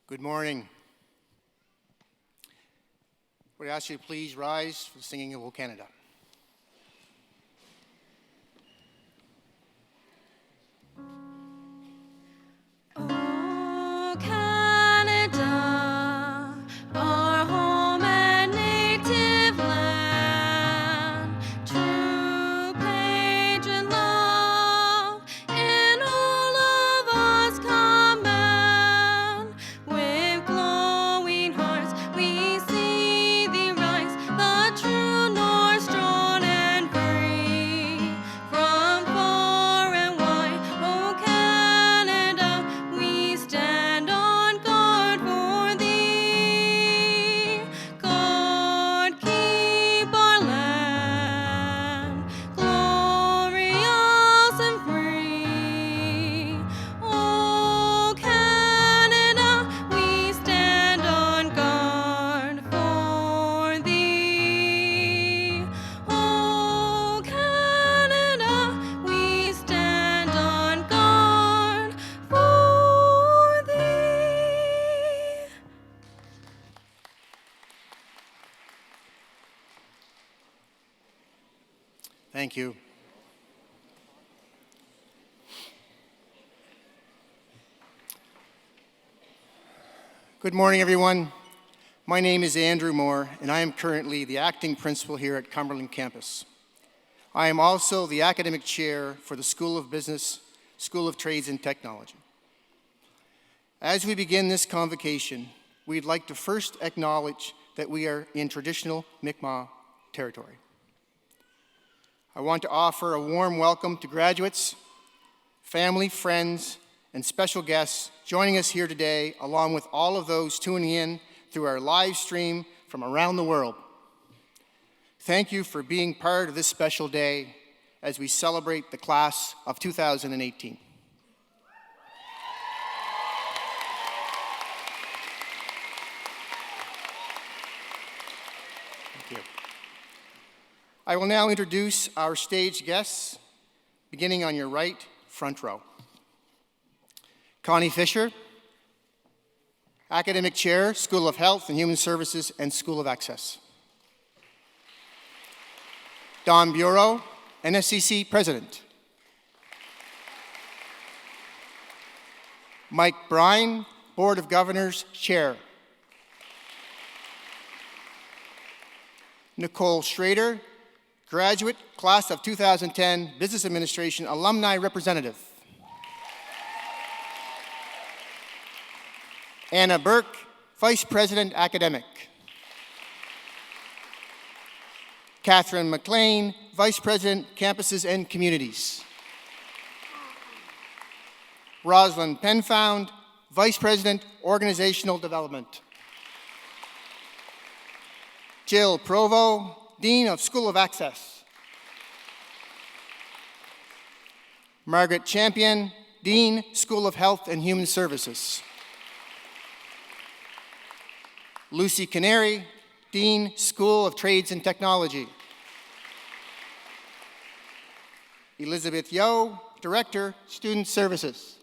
Good morning. Would I ask you to please rise for the singing of O Canada. O Canada, our home and native land, true patriot love in all of us command. With glowing hearts we see thee rise, the true north, strong and free. From far and wide, O Canada, we stand on guard for thee. God keep our land glorious and free. O Canada, we stand on guard for thee. O Canada, we stand on guard for thee. Thank you. Good morning, everyone. My name is Andrew Moore, and I am currently the acting principal here at Cumberland Campus. I am also the academic chair for the School of Business, School of Trades and Technology. As we begin this convocation, we'd like to first acknowledge that we are in traditional Mi'kmaq territory. I want to offer a warm welcome to graduates, family, friends, and special guests joining us here today, along with all of those tuning in through our live stream from around the world. Thank you for being part of this special day as we celebrate the class of 2018. Thank you. I will now introduce our stage guests, beginning on your right, front row. Connie Fisher, Academic Chair, School of Health and Human Services and School of Access. Don Bureau, NSCC President. Mike Brine, Board of Governors Chair. Nicole Schrader, Graduate, Class of 2010, Business Administration Alumni Representative. Anna Burke, Vice President Academic. Catherine McLean, Vice President Campuses and Communities. Rosalind Penfound, Vice President Organizational Development. Jill Provo, Dean of School of Access. Margaret Champion, Dean, School of Health and Human Services. Lucy Canary, Dean, School of Trades and Technology. Elizabeth Yo, Director, Student Services.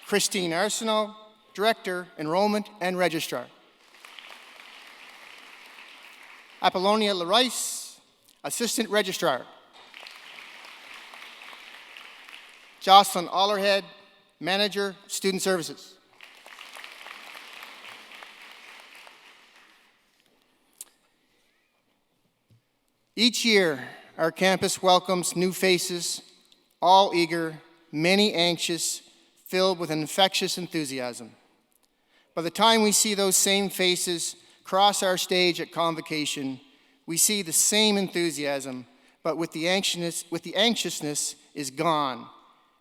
Christine Arsenault, Director, Enrollment and Registrar. Apollonia Larice, Assistant Registrar. Jocelyn Ollerhead, Manager, Student Services. Each year, our campus welcomes new faces, all eager, many anxious, filled with an infectious enthusiasm. By the time we see those same faces cross our stage at Convocation, we see the same enthusiasm, but with the anxiousness is gone,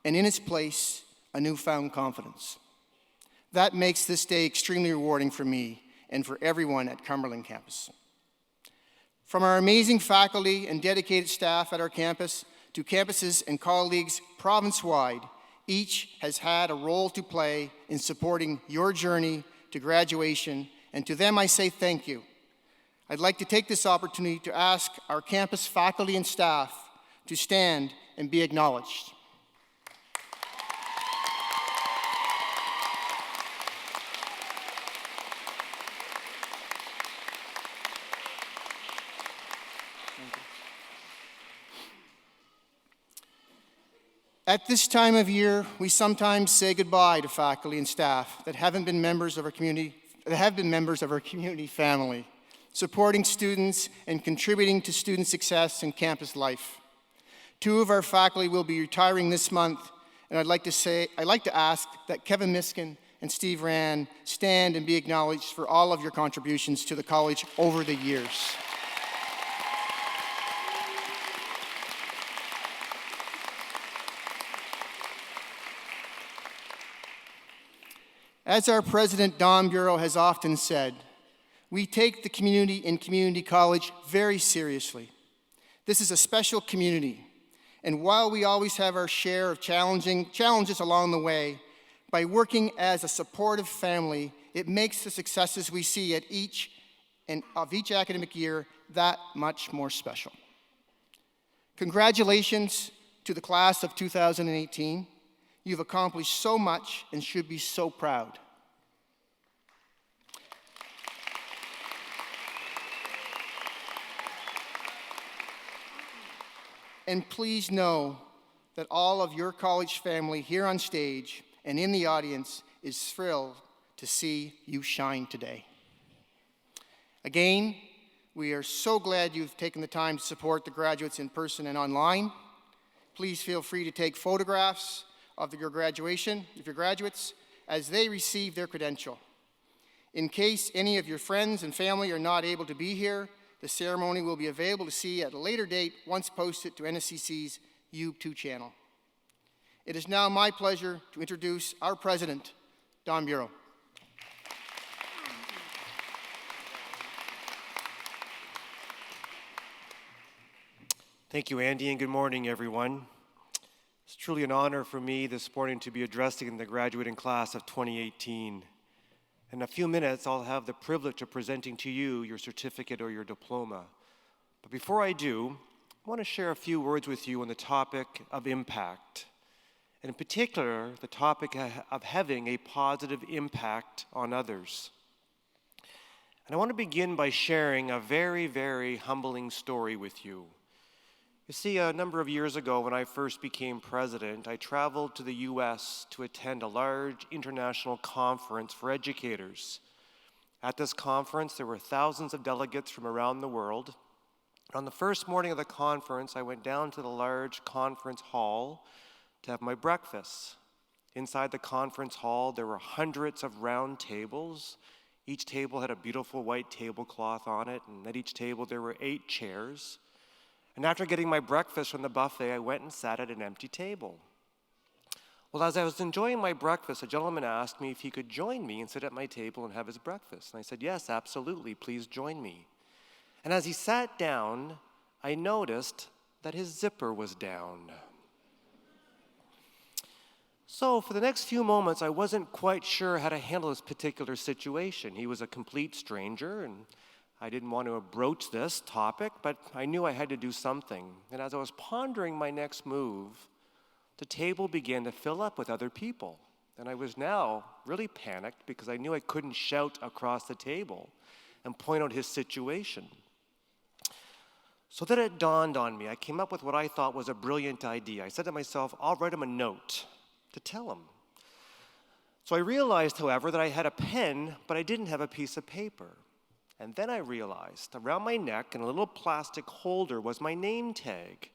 and in its place, a newfound confidence. That makes this day extremely rewarding for me and for everyone at Cumberland Campus. From our amazing faculty and dedicated staff at our campus to campuses and colleagues province-wide, each has had a role to play in supporting your journey to graduation, and to them I say thank you. I'd like to take this opportunity to ask our campus faculty and staff to stand and be acknowledged. At this time of year, we sometimes say goodbye to faculty and staff that have been members of our community family, supporting students and contributing to student success and campus life. 2 of our faculty will be retiring this month, and I'd like to ask that Kevin Miskin and Steve Rand stand and be acknowledged for all of your contributions to the college over the years. As our president, Don Bureau, has often said, we take the community in community college very seriously. This is a special community, and while we always have our share of challenges along the way, by working as a supportive family, it makes the successes we see at each academic year that much more special. Congratulations to the class of 2018. You've accomplished so much and should be so proud. And please know that all of your college family here on stage and in the audience is thrilled to see you shine today. Again, we are so glad you've taken the time to support the graduates in person and online. Please feel free to take photographs of your graduates, as they receive their credential. In case any of your friends and family are not able to be here, the ceremony will be available to see at a later date once posted to NSCC's YouTube channel. It is now my pleasure to introduce our president, Don Bureau. Thank you, Andy, and good morning, everyone. It's truly an honor for me this morning to be addressing the graduating class of 2018. In a few minutes, I'll have the privilege of presenting to you your certificate or your diploma. But before I do, I want to share a few words with you on the topic of impact, and in particular, the topic of having a positive impact on others. And I want to begin by sharing a very, very humbling story with you. You see, a number of years ago when I first became president, I traveled to the U.S. to attend a large international conference for educators. At this conference, there were thousands of delegates from around the world. On the first morning of the conference, I went down to the large conference hall to have my breakfast. Inside the conference hall, there were hundreds of round tables. Each table had a beautiful white tablecloth on it, and at each table there were 8 chairs. And after getting my breakfast from the buffet, I went and sat at an empty table. Well, as I was enjoying my breakfast, a gentleman asked me if he could join me and sit at my table and have his breakfast. And I said, yes, absolutely, please join me. And as he sat down, I noticed that his zipper was down. So for the next few moments, I wasn't quite sure how to handle this particular situation. He was a complete stranger, and I didn't want to broach this topic, but I knew I had to do something. And as I was pondering my next move, the table began to fill up with other people. And I was now really panicked because I knew I couldn't shout across the table and point out his situation. So then it dawned on me. I came up with what I thought was a brilliant idea. I said to myself, I'll write him a note to tell him. So I realized, however, that I had a pen, but I didn't have a piece of paper. And then I realized around my neck in a little plastic holder was my name tag.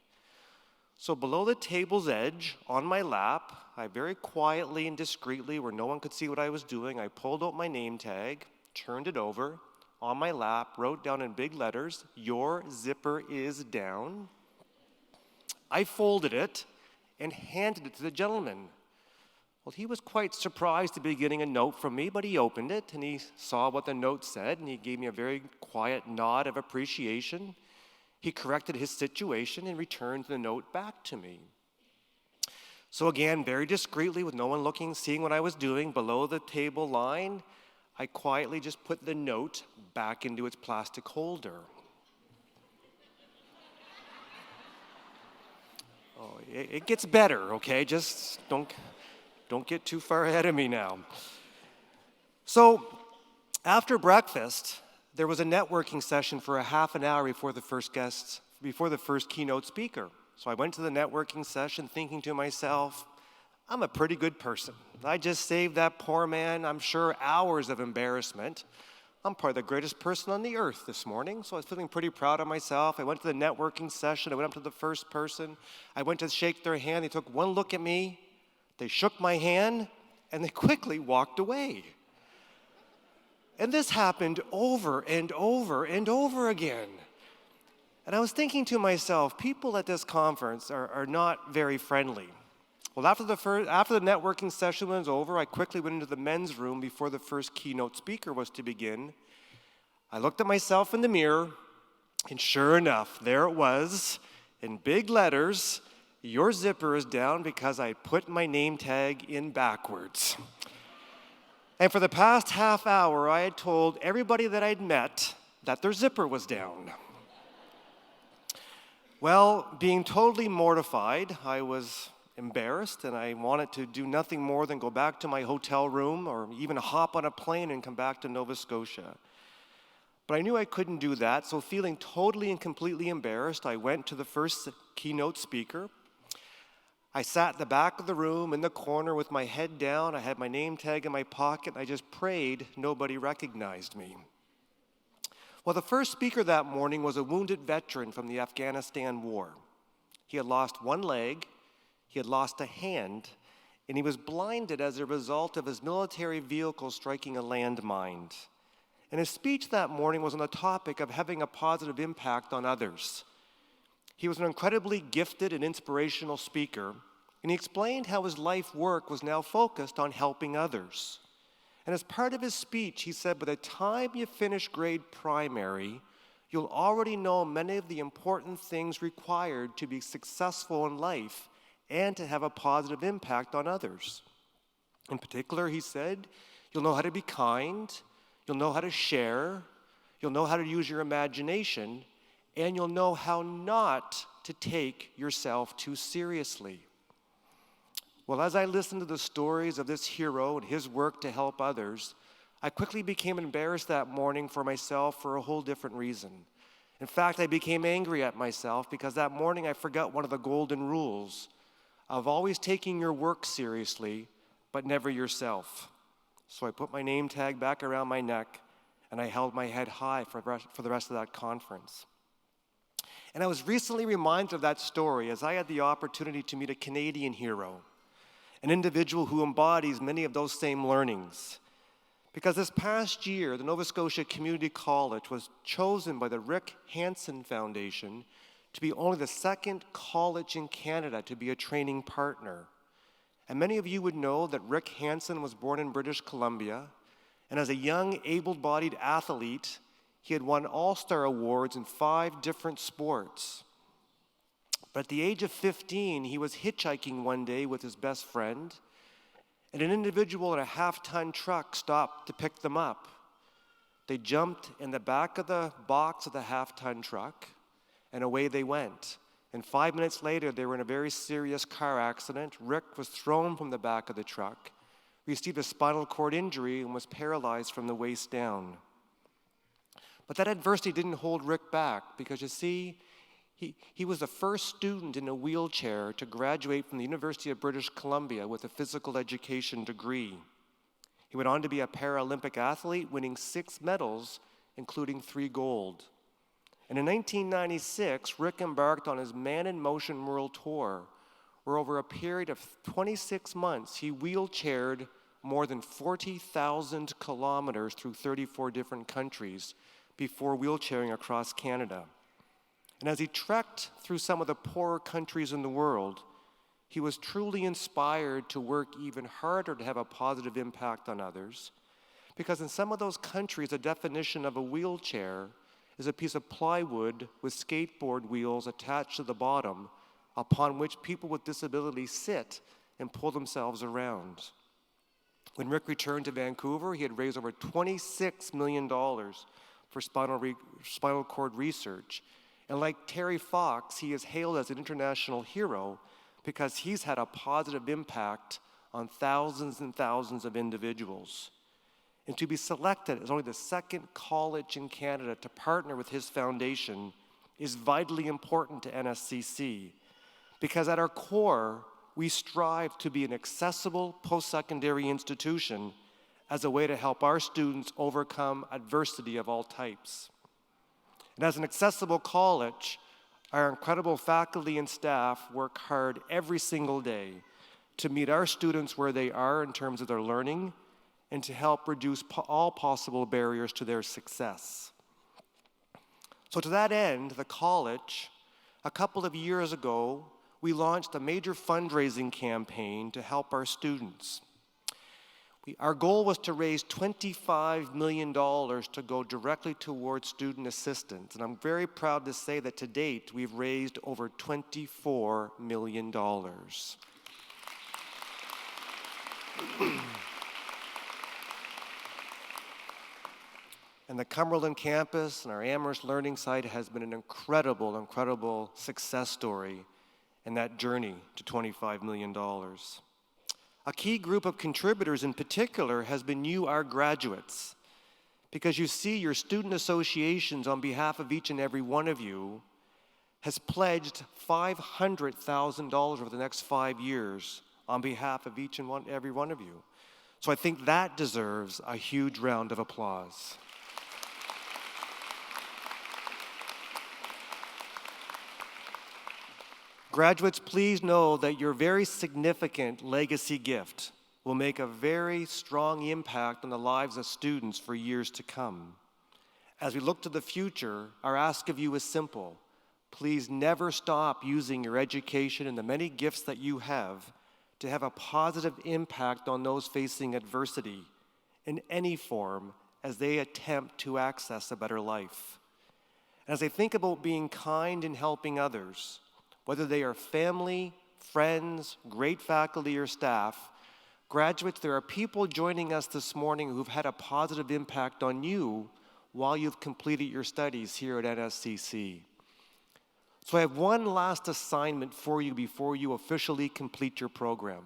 So below the table's edge on my lap, I very quietly and discreetly, where no one could see what I was doing, I pulled out my name tag, turned it over on my lap, wrote down in big letters, "Your zipper is down." I folded it and handed it to the gentleman. Well, he was quite surprised to be getting a note from me, but he opened it and he saw what the note said, and he gave me a very quiet nod of appreciation. He corrected his situation and returned the note back to me. So again, very discreetly, with no one looking, seeing what I was doing, below the table line, I quietly just put the note back into its plastic holder. Oh, it gets better, okay? Just don't get too far ahead of me now. So after breakfast, there was a networking session for a half an hour before the first keynote speaker. So I went to the networking session thinking to myself, I'm a pretty good person. I just saved that poor man, I'm sure, hours of embarrassment. I'm probably the greatest person on the earth this morning, so I was feeling pretty proud of myself. I went to the networking session. I went up to the first person. I went to shake their hand. They took one look at me. They shook my hand, and they quickly walked away. And this happened over and over and over again. And I was thinking to myself, people at this conference are not very friendly. Well, after the networking session was over, I quickly went into the men's room before the first keynote speaker was to begin. I looked at myself in the mirror, and sure enough, there it was, in big letters, "Your zipper is down because I put my name tag in backwards." And for the past half hour, I had told everybody that I'd met that their zipper was down. Well, being totally mortified, I was embarrassed, and I wanted to do nothing more than go back to my hotel room or even hop on a plane and come back to Nova Scotia. But I knew I couldn't do that, so feeling totally and completely embarrassed, I went to the first keynote speaker. I sat in the back of the room in the corner with my head down. I had my name tag in my pocket, and I just prayed nobody recognized me. Well, the first speaker that morning was a wounded veteran from the Afghanistan war. He had lost one leg, he had lost a hand, and he was blinded as a result of his military vehicle striking a landmine. And his speech that morning was on the topic of having a positive impact on others. He was an incredibly gifted and inspirational speaker, and he explained how his life work was now focused on helping others. And as part of his speech, he said, by the time you finish grade primary, you'll already know many of the important things required to be successful in life and to have a positive impact on others. In particular, he said, you'll know how to be kind, you'll know how to share, you'll know how to use your imagination, and you'll know how not to take yourself too seriously. Well, as I listened to the stories of this hero and his work to help others, I quickly became embarrassed that morning for myself for a whole different reason. In fact, I became angry at myself because that morning I forgot one of the golden rules of always taking your work seriously, but never yourself. So I put my name tag back around my neck, and I held my head high for the rest of that conference. And I was recently reminded of that story as I had the opportunity to meet a Canadian hero, an individual who embodies many of those same learnings. Because this past year, the Nova Scotia Community College was chosen by the Rick Hansen Foundation to be only the second college in Canada to be a training partner. And many of you would know that Rick Hansen was born in British Columbia, and as a young, able-bodied athlete, he had won All-Star awards in 5 different sports. But at the age of 15, he was hitchhiking one day with his best friend, and an individual in a half-ton truck stopped to pick them up. They jumped in the back of the box of the half-ton truck, and away they went. And 5 minutes later, they were in a very serious car accident. Rick was thrown from the back of the truck, received a spinal cord injury, and was paralyzed from the waist down. But that adversity didn't hold Rick back because, you see, he was the first student in a wheelchair to graduate from the University of British Columbia with a physical education degree. He went on to be a Paralympic athlete, winning 6 medals, including 3 gold. And in 1996, Rick embarked on his Man in Motion World Tour, where over a period of 26 months, he wheelchaired more than 40,000 kilometers through 34 different countries before wheelchairing across Canada. And as he trekked through some of the poorer countries in the world, he was truly inspired to work even harder to have a positive impact on others, because in some of those countries, the definition of a wheelchair is a piece of plywood with skateboard wheels attached to the bottom, upon which people with disabilities sit and pull themselves around. When Rick returned to Vancouver, he had raised over $26 million for spinal cord research. And like Terry Fox, he is hailed as an international hero because he's had a positive impact on thousands and thousands of individuals. And to be selected as only the second college in Canada to partner with his foundation is vitally important to NSCC, because at our core, we strive to be an accessible post-secondary institution as a way to help our students overcome adversity of all types. And as an accessible college, our incredible faculty and staff work hard every single day to meet our students where they are in terms of their learning and to help reduce all possible barriers to their success. So to that end, the college, a couple of years ago, we launched a major fundraising campaign to help our students. Our goal was to raise $25 million to go directly towards student assistance, and I'm very proud to say that to date, we've raised over $24 million. And the Cumberland campus and our Amherst Learning Site has been an incredible, incredible success story in that journey to $25 million. A key group of contributors in particular has been you, our graduates, because you see your student associations on behalf of each and every one of you has pledged $500,000 over the next 5 years on behalf of each and every one of you. So I think that deserves a huge round of applause. Graduates, please know that your very significant legacy gift will make a very strong impact on the lives of students for years to come. As we look to the future, our ask of you is simple. Please never stop using your education and the many gifts that you have to have a positive impact on those facing adversity in any form as they attempt to access a better life. As they think about being kind and helping others, whether they are family, friends, great faculty, or staff, graduates, there are people joining us this morning who've had a positive impact on you while you've completed your studies here at NSCC. So I have one last assignment for you before you officially complete your program.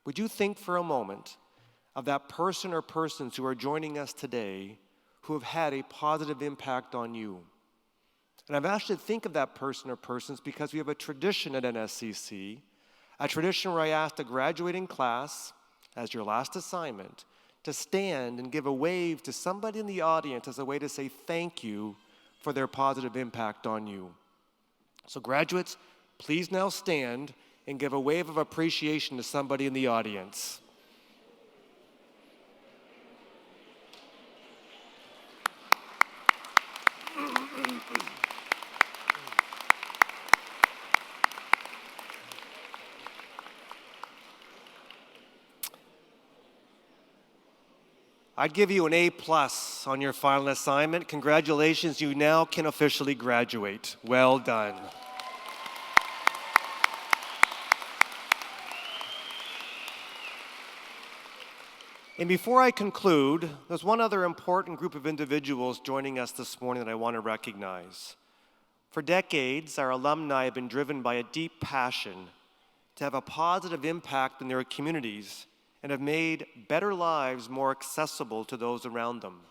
Would you think for a moment of that person or persons who are joining us today who have had a positive impact on you? And I've asked you to think of that person or persons because we have a tradition at NSCC, a tradition where I ask a graduating class, as your last assignment, to stand and give a wave to somebody in the audience as a way to say thank you for their positive impact on you. So graduates, please now stand and give a wave of appreciation to somebody in the audience. I'd give you an A+ on your final assignment. Congratulations, you now can officially graduate. Well done. And before I conclude, there's one other important group of individuals joining us this morning that I want to recognize. For decades, our alumni have been driven by a deep passion to have a positive impact in their communities and have made better lives more accessible to those around them.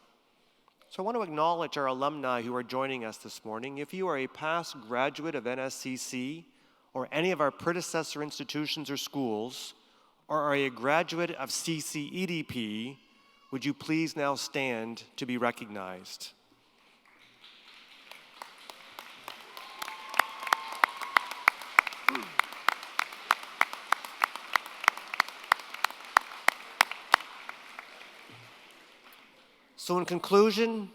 So I want to acknowledge our alumni who are joining us this morning. If you are a past graduate of NSCC or any of our predecessor institutions or schools, or are a graduate of CCEDP, would you please now stand to be recognized? So in conclusion,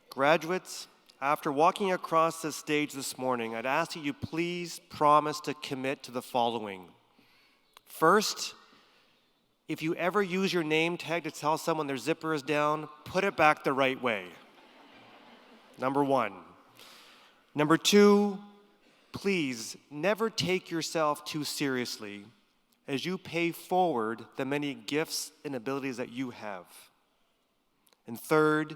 graduates, after walking across this stage this morning, I'd ask that you please promise to commit to the following. First, if you ever use your name tag to tell someone their zipper is down, put it back the right way. Number one. Number two, please never take yourself too seriously as you pay forward the many gifts and abilities that you have. And third,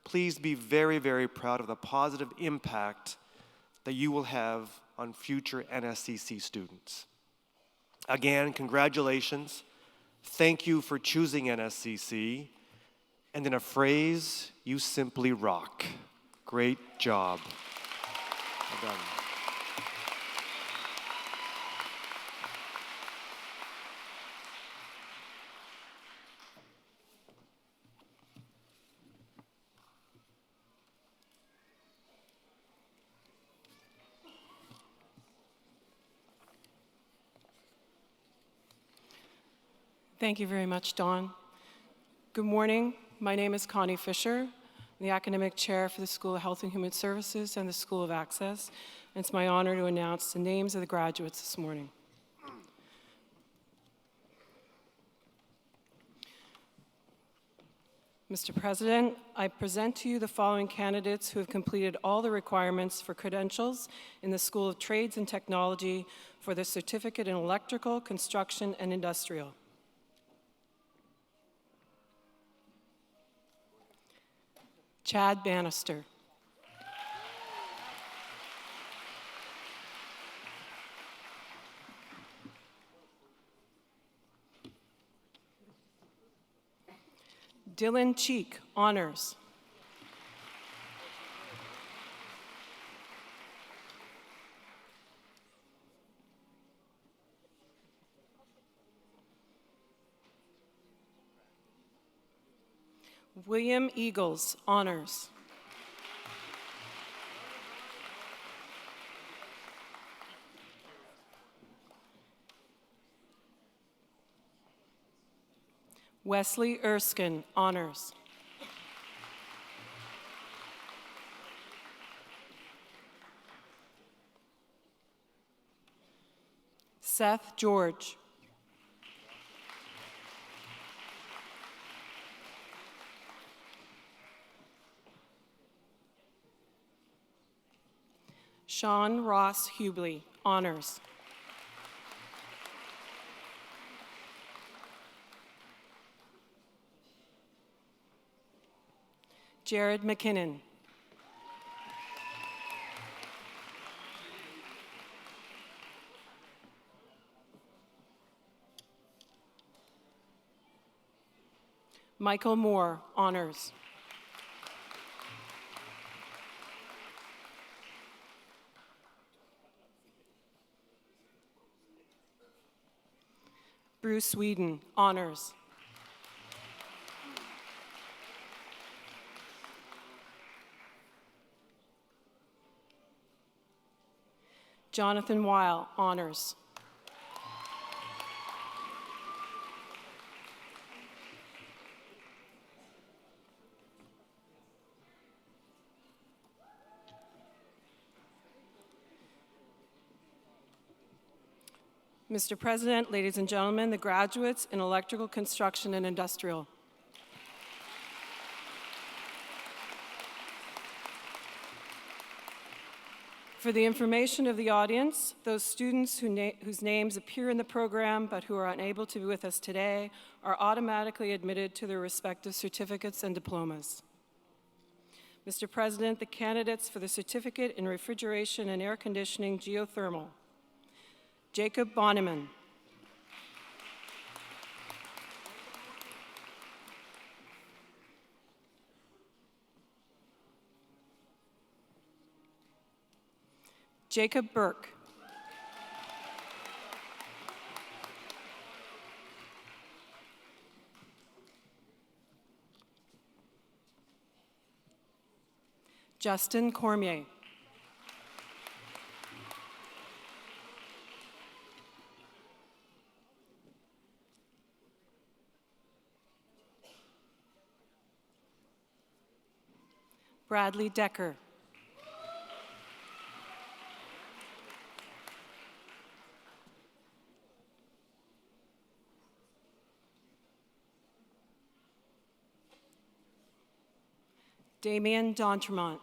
please be very, very proud of the positive impact that you will have on future NSCC students. Again, congratulations. Thank you for choosing NSCC. And in a phrase, you simply rock. Great job. Well done. Thank you very much, Dawn. Good morning. My name is Connie Fisher. I'm the Academic Chair for the School of Health and Human Services and the School of Access. And it's my honor to announce the names of the graduates this morning. Mr. President, I present to you the following candidates who have completed all the requirements for credentials in the School of Trades and Technology for the Certificate in Electrical, Construction, and Industrial. Chad Bannister. Dylan Cheek, honors. William Eagles, honors. Wesley Erskine, honors. Seth George. Sean Ross Hubley, honors. Jared McKinnon. Michael Moore, honors. Bruce Whedon, honors. Jonathan Weil, honors. Mr. President, ladies and gentlemen, the graduates in electrical construction and industrial. For the information of the audience, those students whose names appear in the program but who are unable to be with us today are automatically admitted to their respective certificates and diplomas. Mr. President, the candidates for the Certificate in Refrigeration and Air Conditioning Geothermal. Jacob Bonneman. Jacob Burke. Justin Cormier. Bradley Decker. Damien D'Entremont.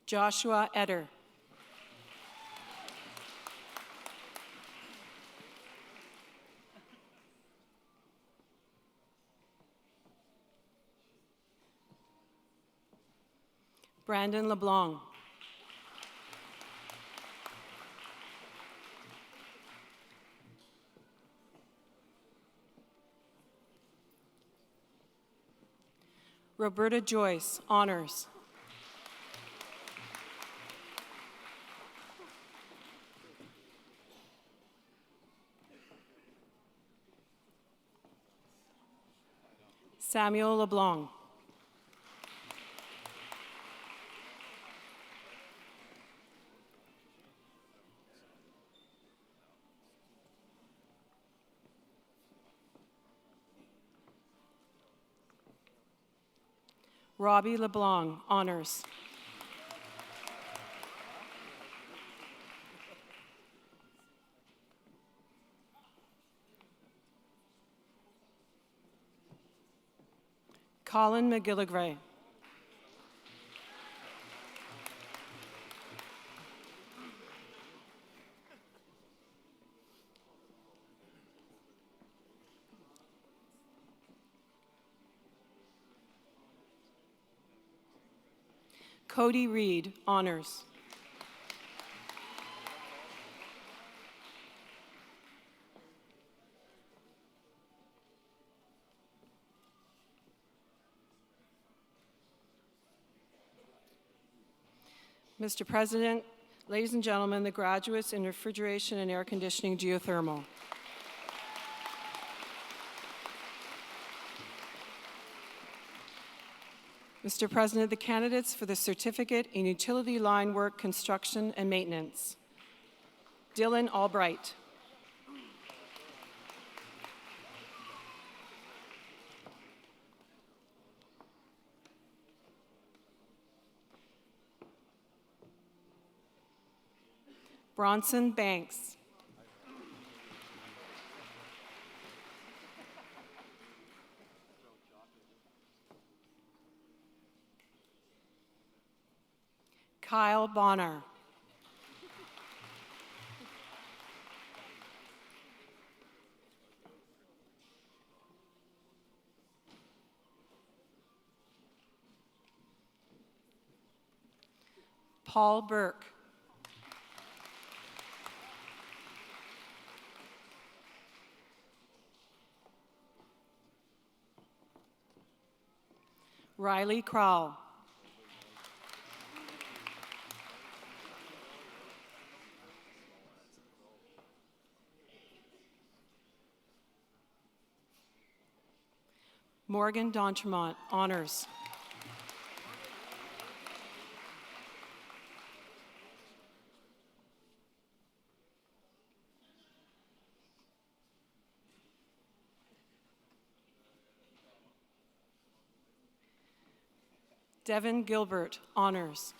Joshua Eder. Brandon LeBlanc. Roberta Joyce, honors. Samuel LeBlanc. Robbie LeBlanc, honors. Colin McGilligray. Cody Reed, honors. Mr. President, ladies and gentlemen, the graduates in refrigeration and air conditioning geothermal. Mr. President, the candidates for the certificate in utility line work, construction, and maintenance. Dylan Albright. Bronson Banks. Kyle Bonner. Paul Burke. Riley Crowell. Morgan D'Entremont, honors. Devin Gilbert, honors.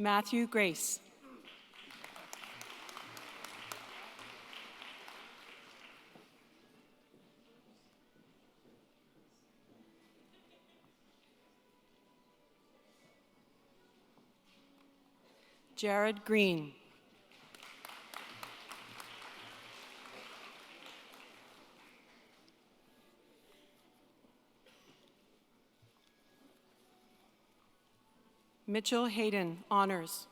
Matthew Grace. Jared Green. Mitchell Hayden, honors.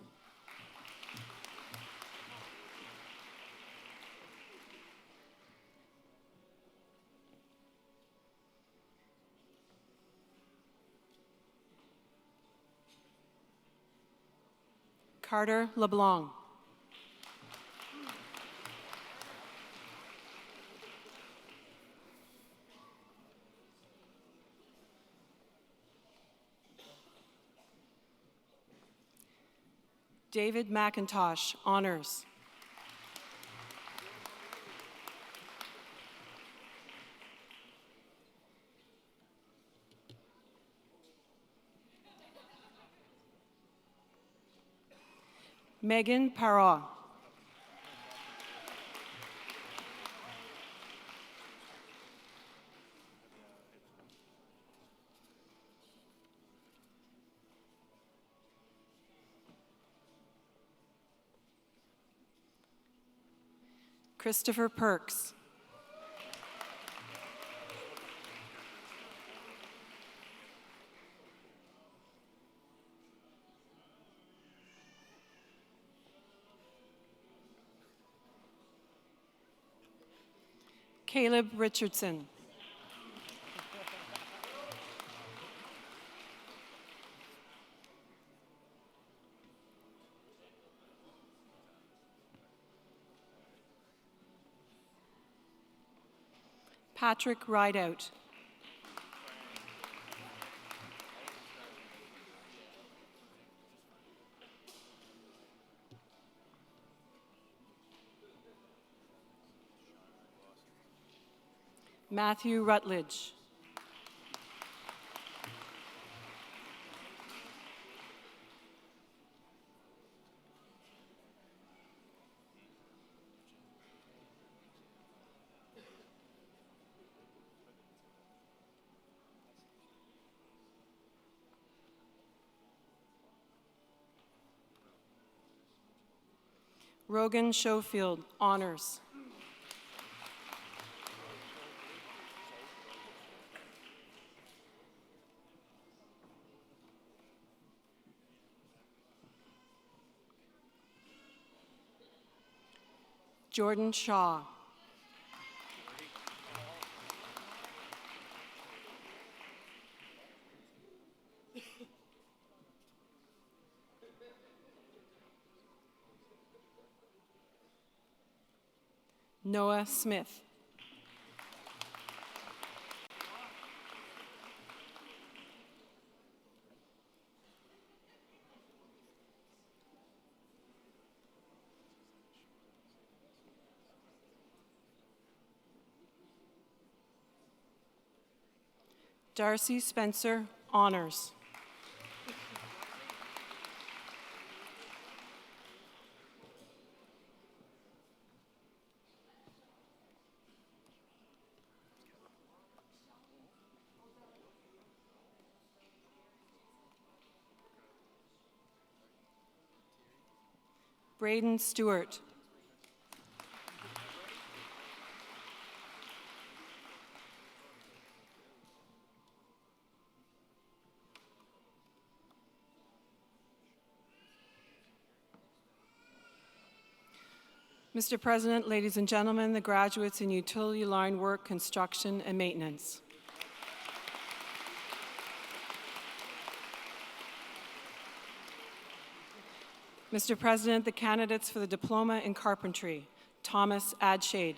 Carter LeBlanc. David McIntosh, honors. Megan Parra. Christopher Perks. Caleb Richardson. Patrick Rideout. Matthew Rutledge. Rogan Schofield, honors. Jordan Shaw. Noah Smith. Darcy Spencer, honors. Braden Stewart. Mr. President, ladies and gentlemen, the graduates in utility line work, construction, and maintenance. Mr. President, the candidates for the Diploma in Carpentry, Thomas Adshade.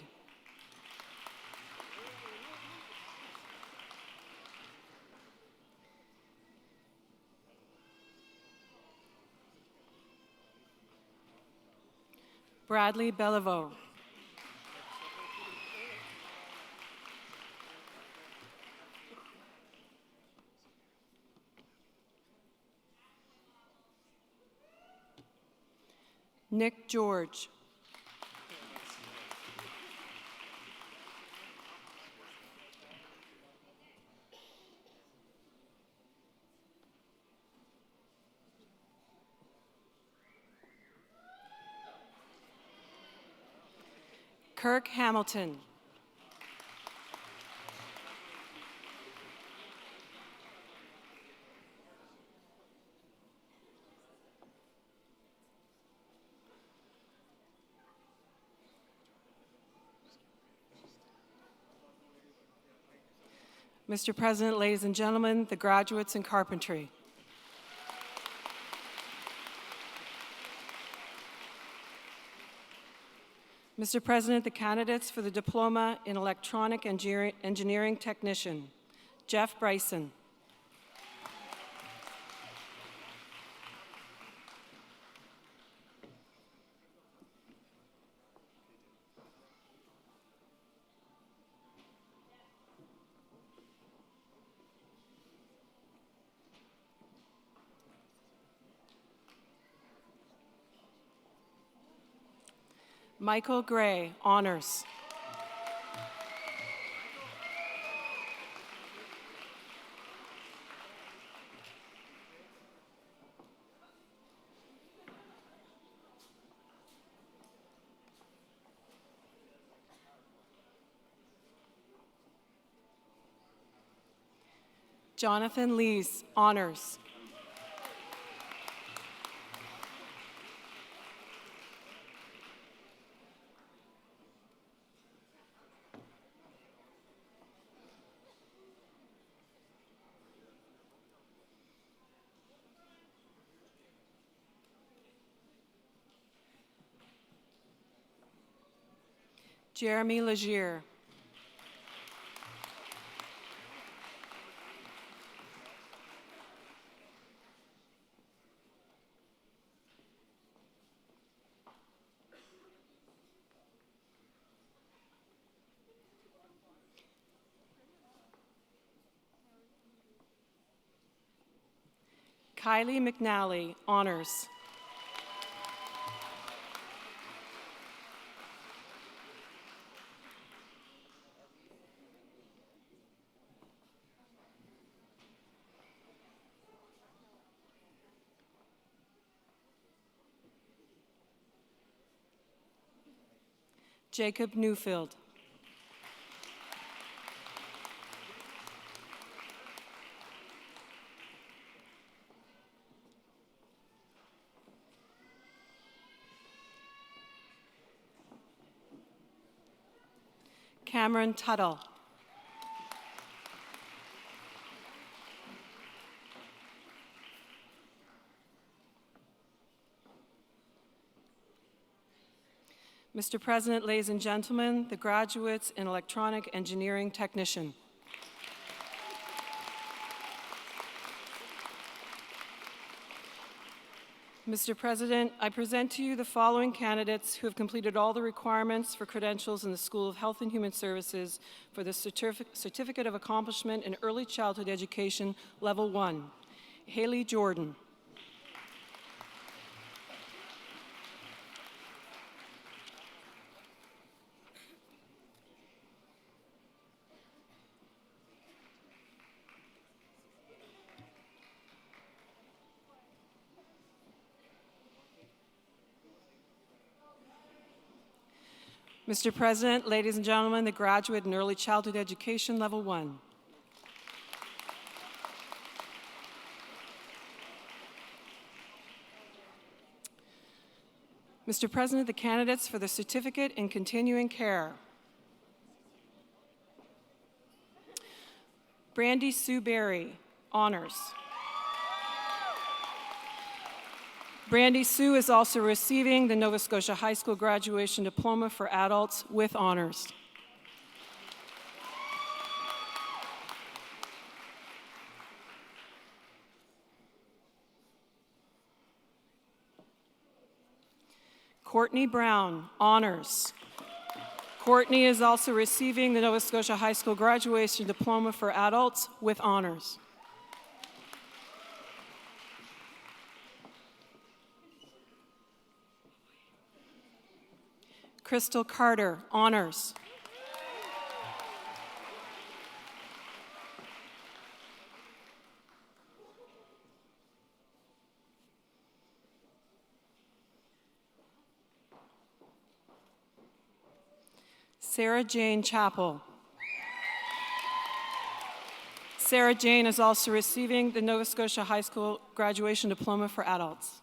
Bradley Beliveau. Nick George. Kirk Hamilton. Mr. President, ladies and gentlemen, the graduates in carpentry. Mr. President, the candidates for the Diploma in Electronic Engineering Technician, Jeff Bryson. Michael Gray, honors. Jonathan Lees, honors. Jeremy Legier. Kylie McNally, honors. Jacob Newfield. Cameron Tuttle. Mr. President, ladies and gentlemen, the graduates in electronic engineering technician. Mr. President, I present to you the following candidates who have completed all the requirements for credentials in the School of Health and Human Services for the Certificate of Accomplishment in Early Childhood Education, Level 1. Haley Jordan. Mr. President, ladies and gentlemen, the graduate in Early Childhood Education, Level 1. Mr. President, the candidates for the Certificate in Continuing Care. Brandy Sue Berry, honors. Brandy Sue is also receiving the Nova Scotia High School Graduation Diploma for Adults with honors. Courtney Brown, honors. Courtney is also receiving the Nova Scotia High School Graduation Diploma for Adults with honors. Crystal Carter, honors. Sarah Jane Chappell. Sarah Jane is also receiving the Nova Scotia High School Graduation Diploma for Adults.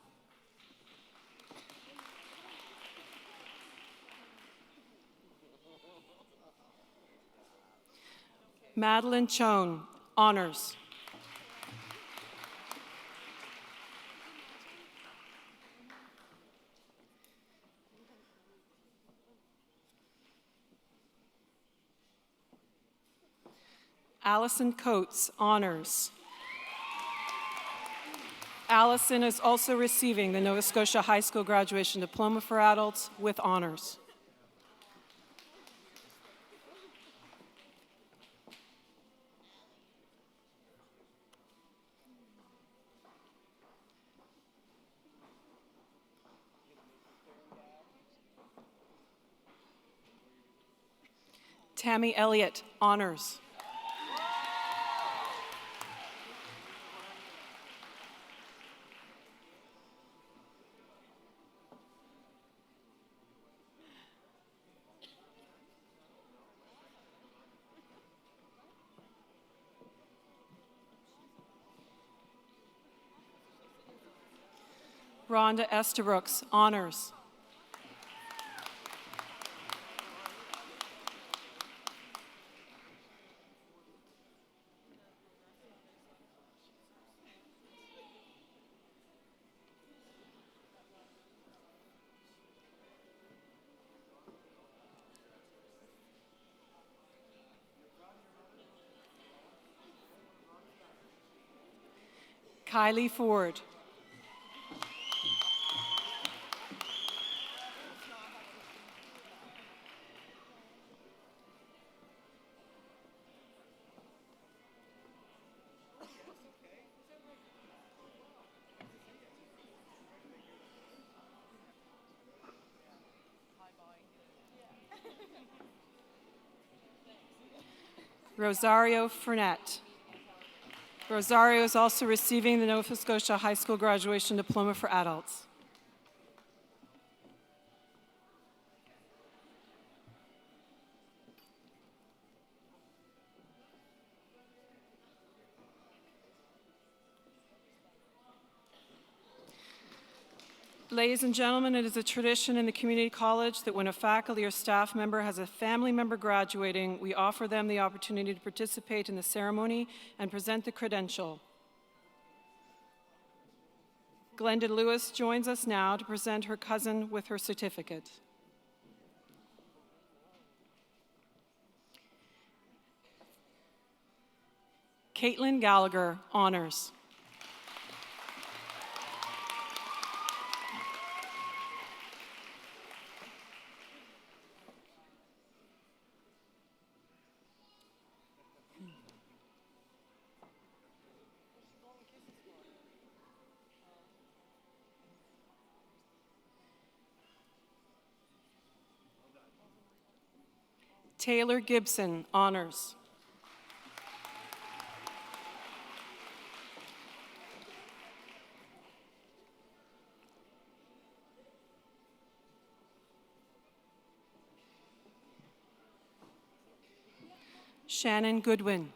Madeline Chone, honors. Allison Coates, honors. Allison is also receiving the Nova Scotia High School Graduation Diploma for Adults with honors. Tammy Elliott, honors. Rhonda Estabrooks, honors. Kylie Ford. Rosario Fournette. Rosario is also receiving the Nova Scotia High School Graduation Diploma for Adults. Ladies and gentlemen, it is a tradition in the community college that when a faculty or staff member has a family member graduating, we offer them the opportunity to participate in the ceremony and present the credential. Glenda Lewis joins us now to present her cousin with her certificate. Caitlin Gallagher, honors. Taylor Gibson, honors. Shannon Goodwin.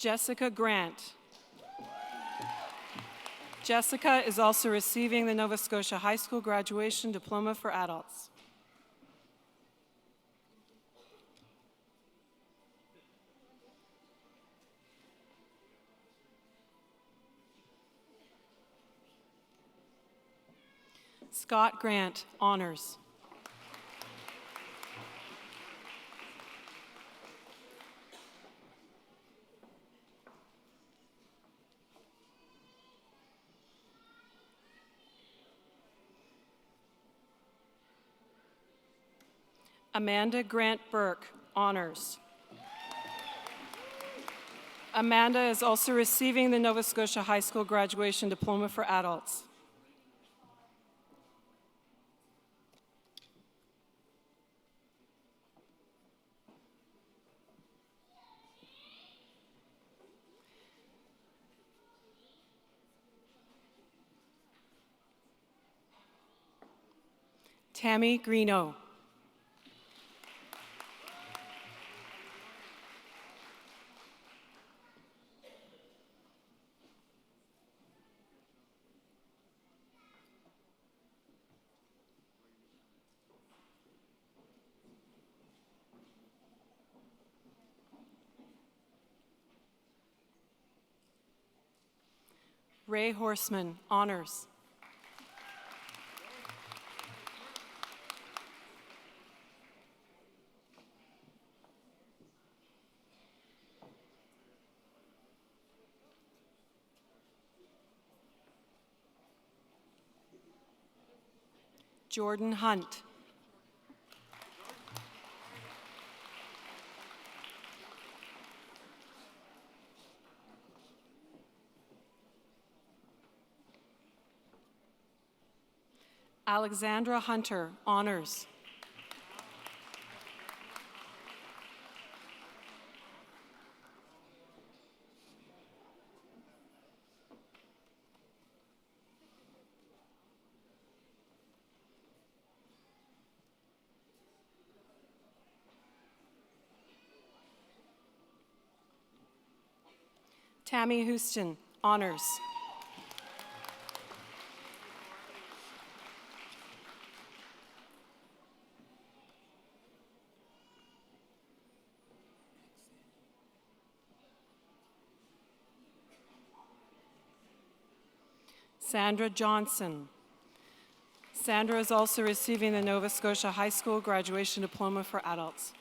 Jessica Grant. Jessica is also receiving the Nova Scotia High School Graduation Diploma for Adults. Scott Grant, honors. Amanda Grant Burke, honors. Amanda is also receiving the Nova Scotia High School Graduation Diploma for Adults. Tammy Greeno. Ray Horseman, honors. Jordan Hunt. Alexandra Hunter, honors. Tammy Houston, honors. Sandra Johnson. Sandra is also receiving the Nova Scotia High School Graduation Diploma for Adults.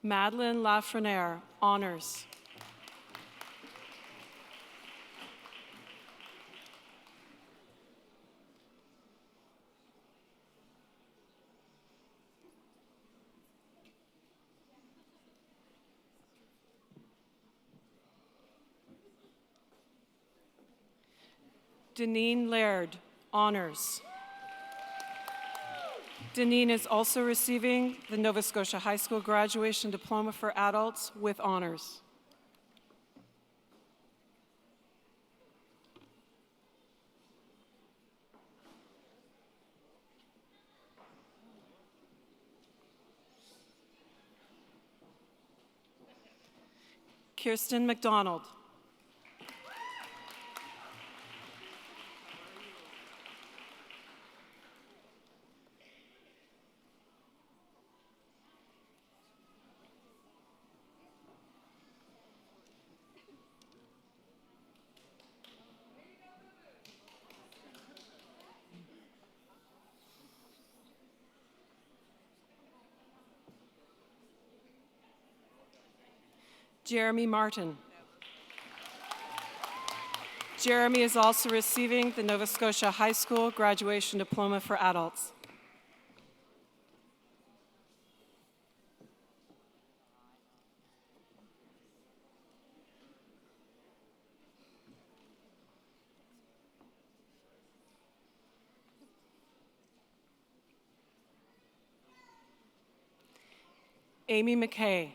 Madeline Lafreniere, honors. Deneen Laird, honors. Deneen is also receiving the Nova Scotia High School Graduation Diploma for Adults with honors. Kristine MacDonald. Jeremy Martin. Jeremy is also receiving the Nova Scotia High School Graduation Diploma for Adults. Amy McKay.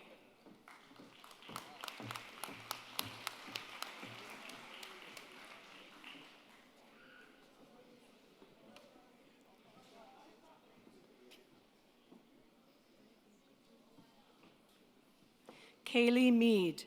Kaylee Mead.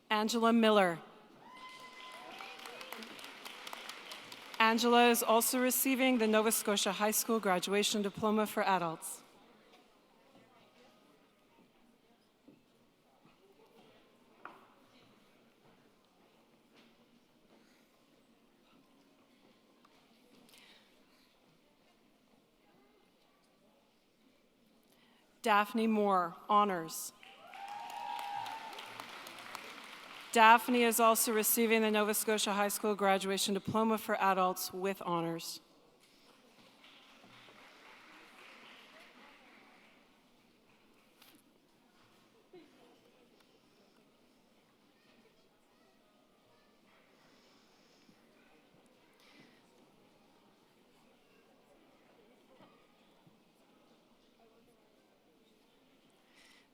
Angela Miller. Angela is also receiving the Nova Scotia High School Graduation Diploma for Adults. Daphne Moore, honors. Daphne is also receiving the Nova Scotia High School Graduation Diploma for Adults with honors.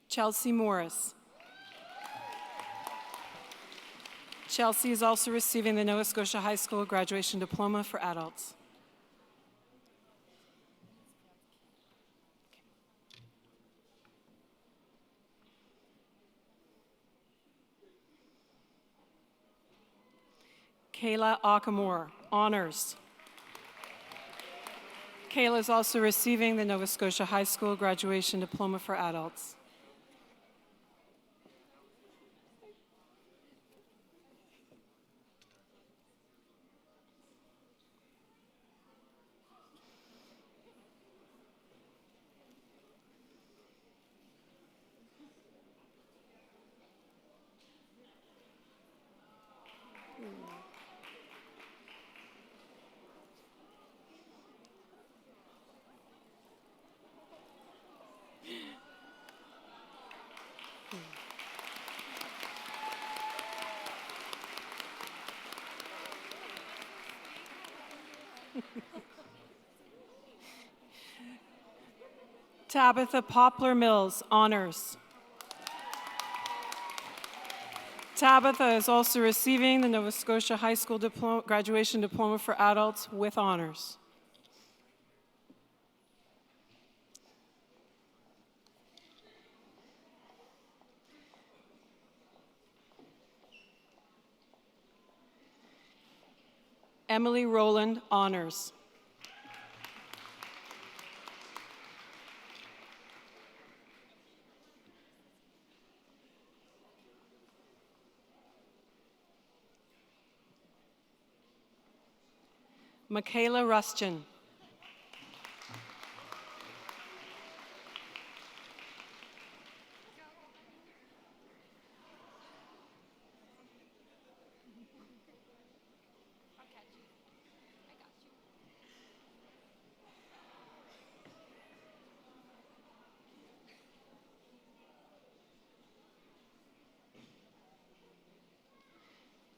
Chelsea Morris. Chelsea is also receiving the Nova Scotia High School Graduation Diploma for Adults. Kayla Ockamore, honors. Kayla is also receiving the Nova Scotia High School Graduation Diploma for Adults. Tabitha Poplar Mills, honors. Tabitha is also receiving the Nova Scotia High School Graduation Diploma for Adults with honors. Emily Rowland, honors. Michaela Rustin.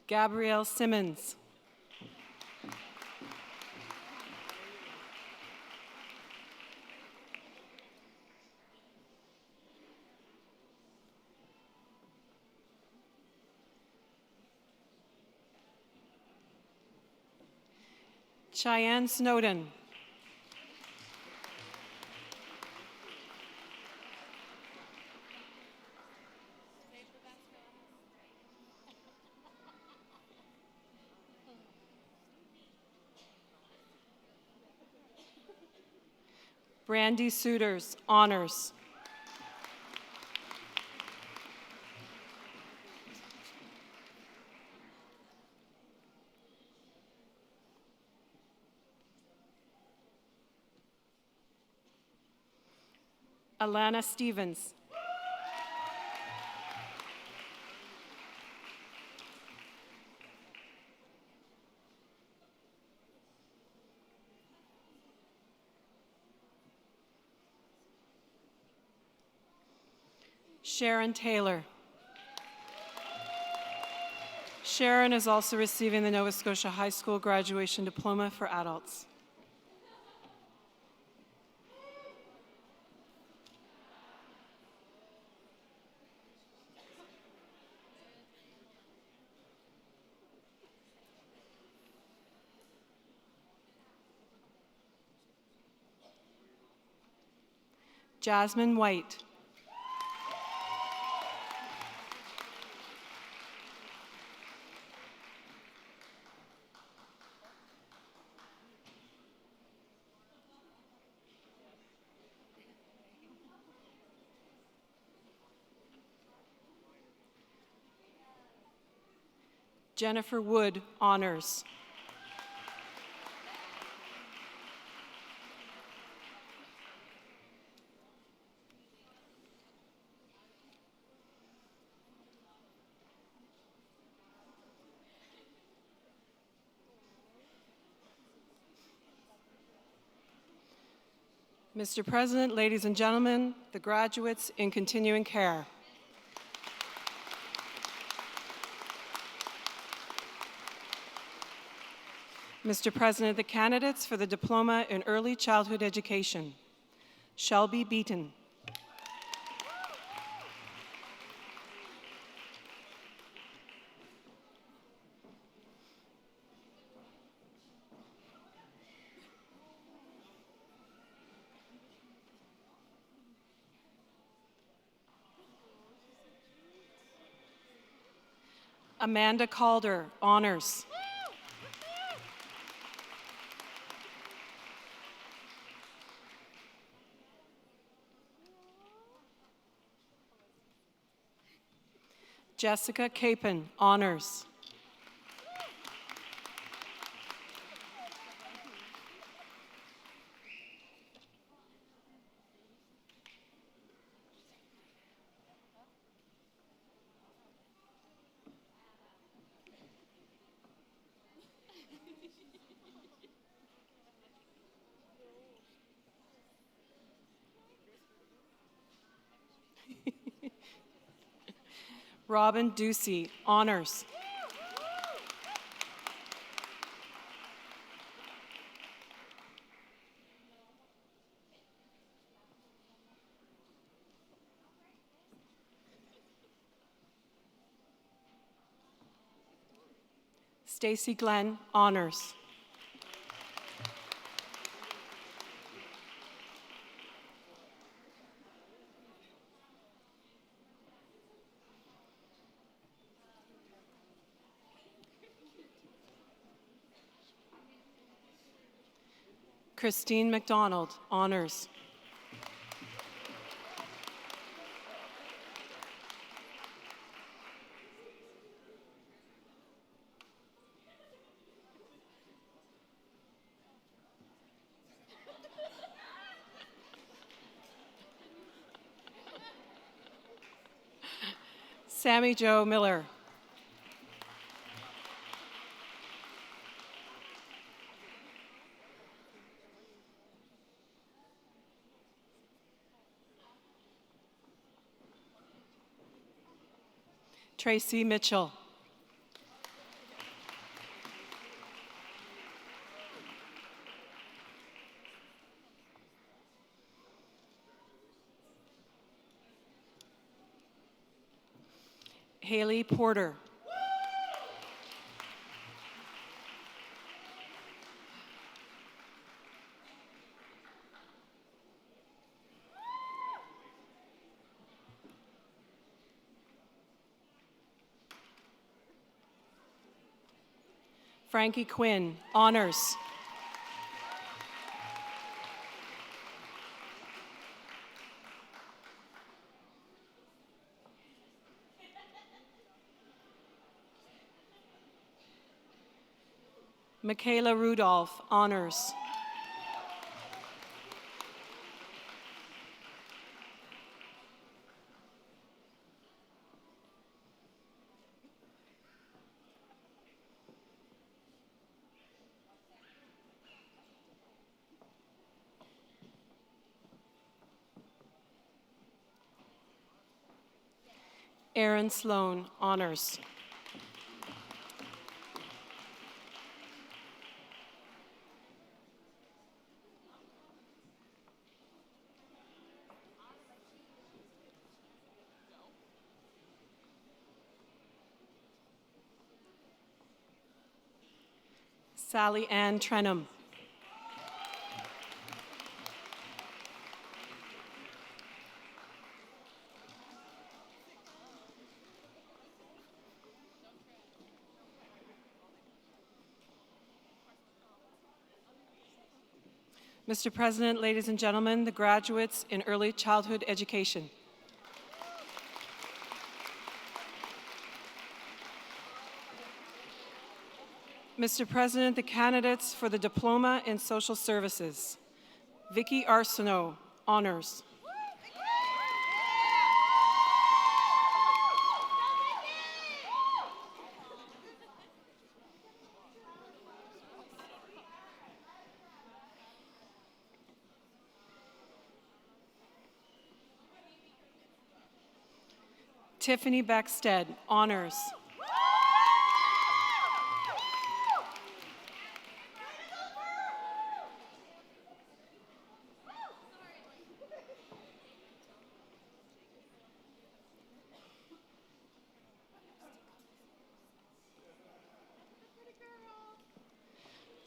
Gabrielle Simmons. Cheyenne Snowden. Brandy Suiters, honors. Alana Stevens. Sharon Taylor. Sharon is also receiving the Nova Scotia High School Graduation Diploma for Adults. Jasmine White. Jennifer Wood, honors. Mr. President, ladies and gentlemen, the graduates in continuing care. Mr. President, the candidates for the Diploma in Early Childhood Education. Shelby Beaton. Amanda Calder, honors. Jessica Capon, honors. Robin Ducey, honors. Stacy Glenn, honors. Kristine MacDonald, honors. Sammy Jo Miller. Tracy Mitchell. Haley Porter. Frankie Quinn, honors. Michaela Rudolph, honors. Aaron Sloan, honors. Sally Ann Trenum. Mr. President, ladies and gentlemen, the graduates in early childhood education. Mr. President, the candidates for the Diploma in Social Services. Vicky Arsenault, honors. Tiffany Beckstead, honors.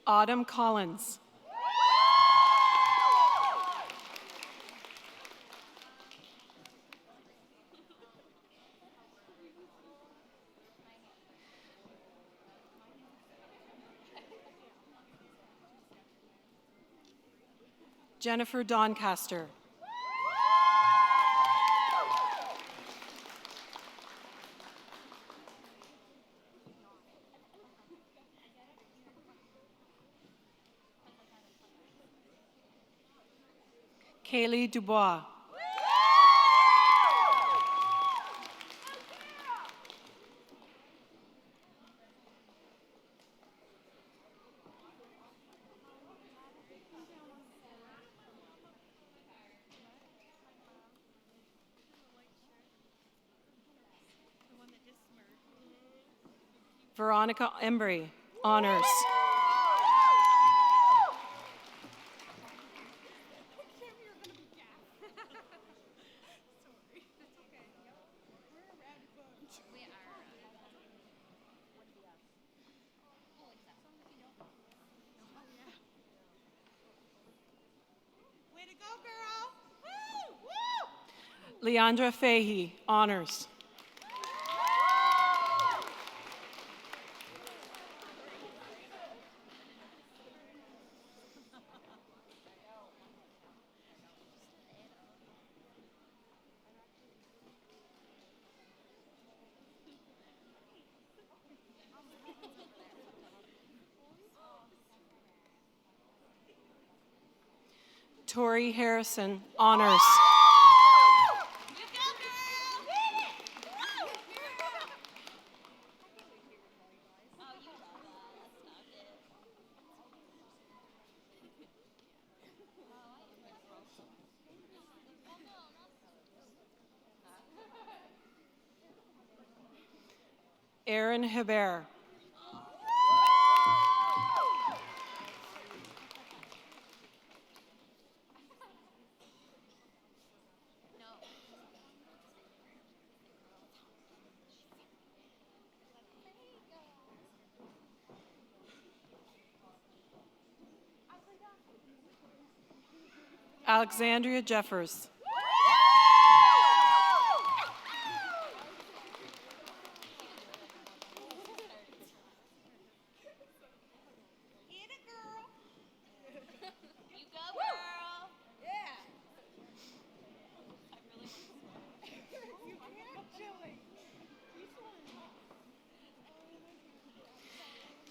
Autumn Collins. Jennifer Doncaster. Kaylee Dubois. Veronica Embry, honors. Leandra Fahey, honors. Tori Harrison, honors. Aaron Hebert. Alexandria Jeffers.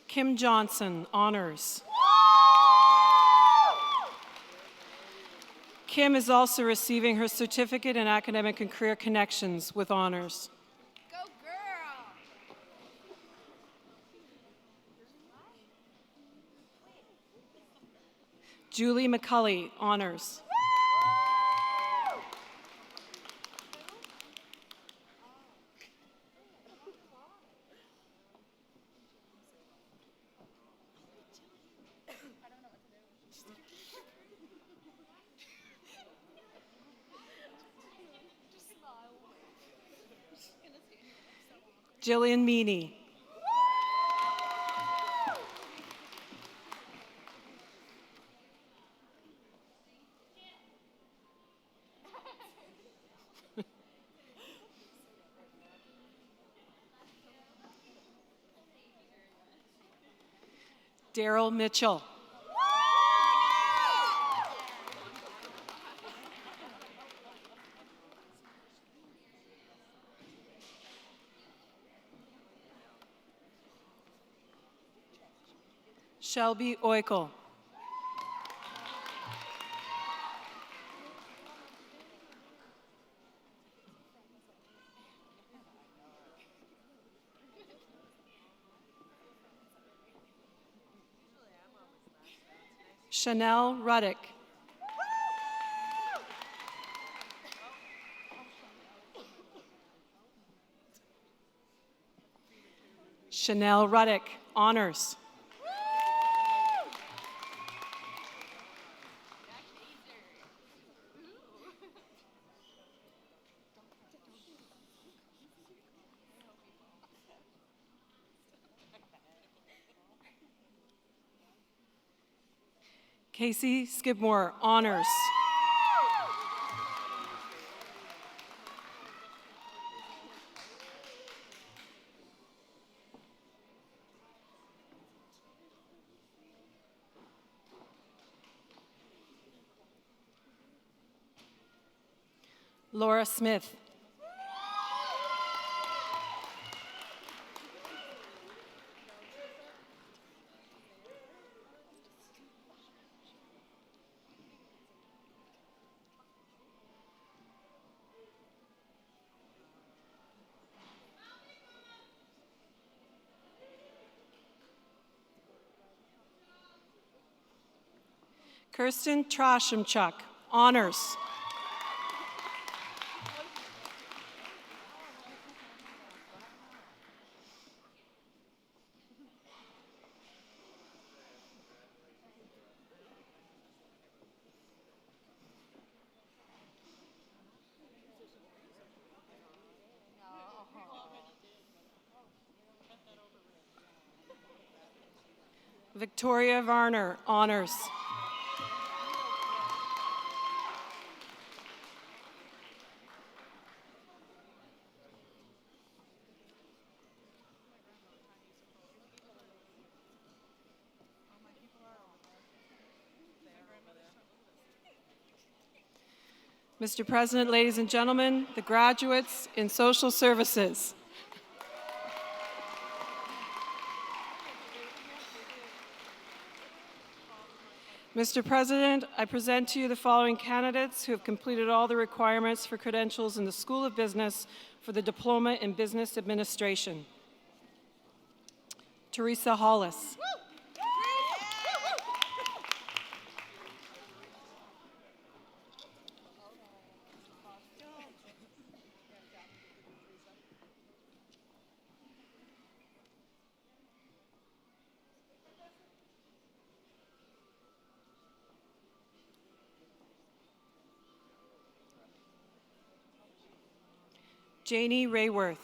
Kim Johnson, honors. Kim is also receiving her certificate in academic and career connections with honors. Go girl! Julie McCulley, honors. Jillian Meany. Daryl Mitchell. Shelby Oikel. Chanel Ruddick. Chanel Ruddick, honors. Casey Skidmore, honors. Laura Smith. Kirsten Trashimchuk, honors. Victoria Varner, honors. Mr. President, ladies and gentlemen, the graduates in social services. Mr. President, I present to you the following candidates who have completed all the requirements for credentials in the School of Business for the Diploma in Business Administration. Teresa Hollis. Janie Rayworth.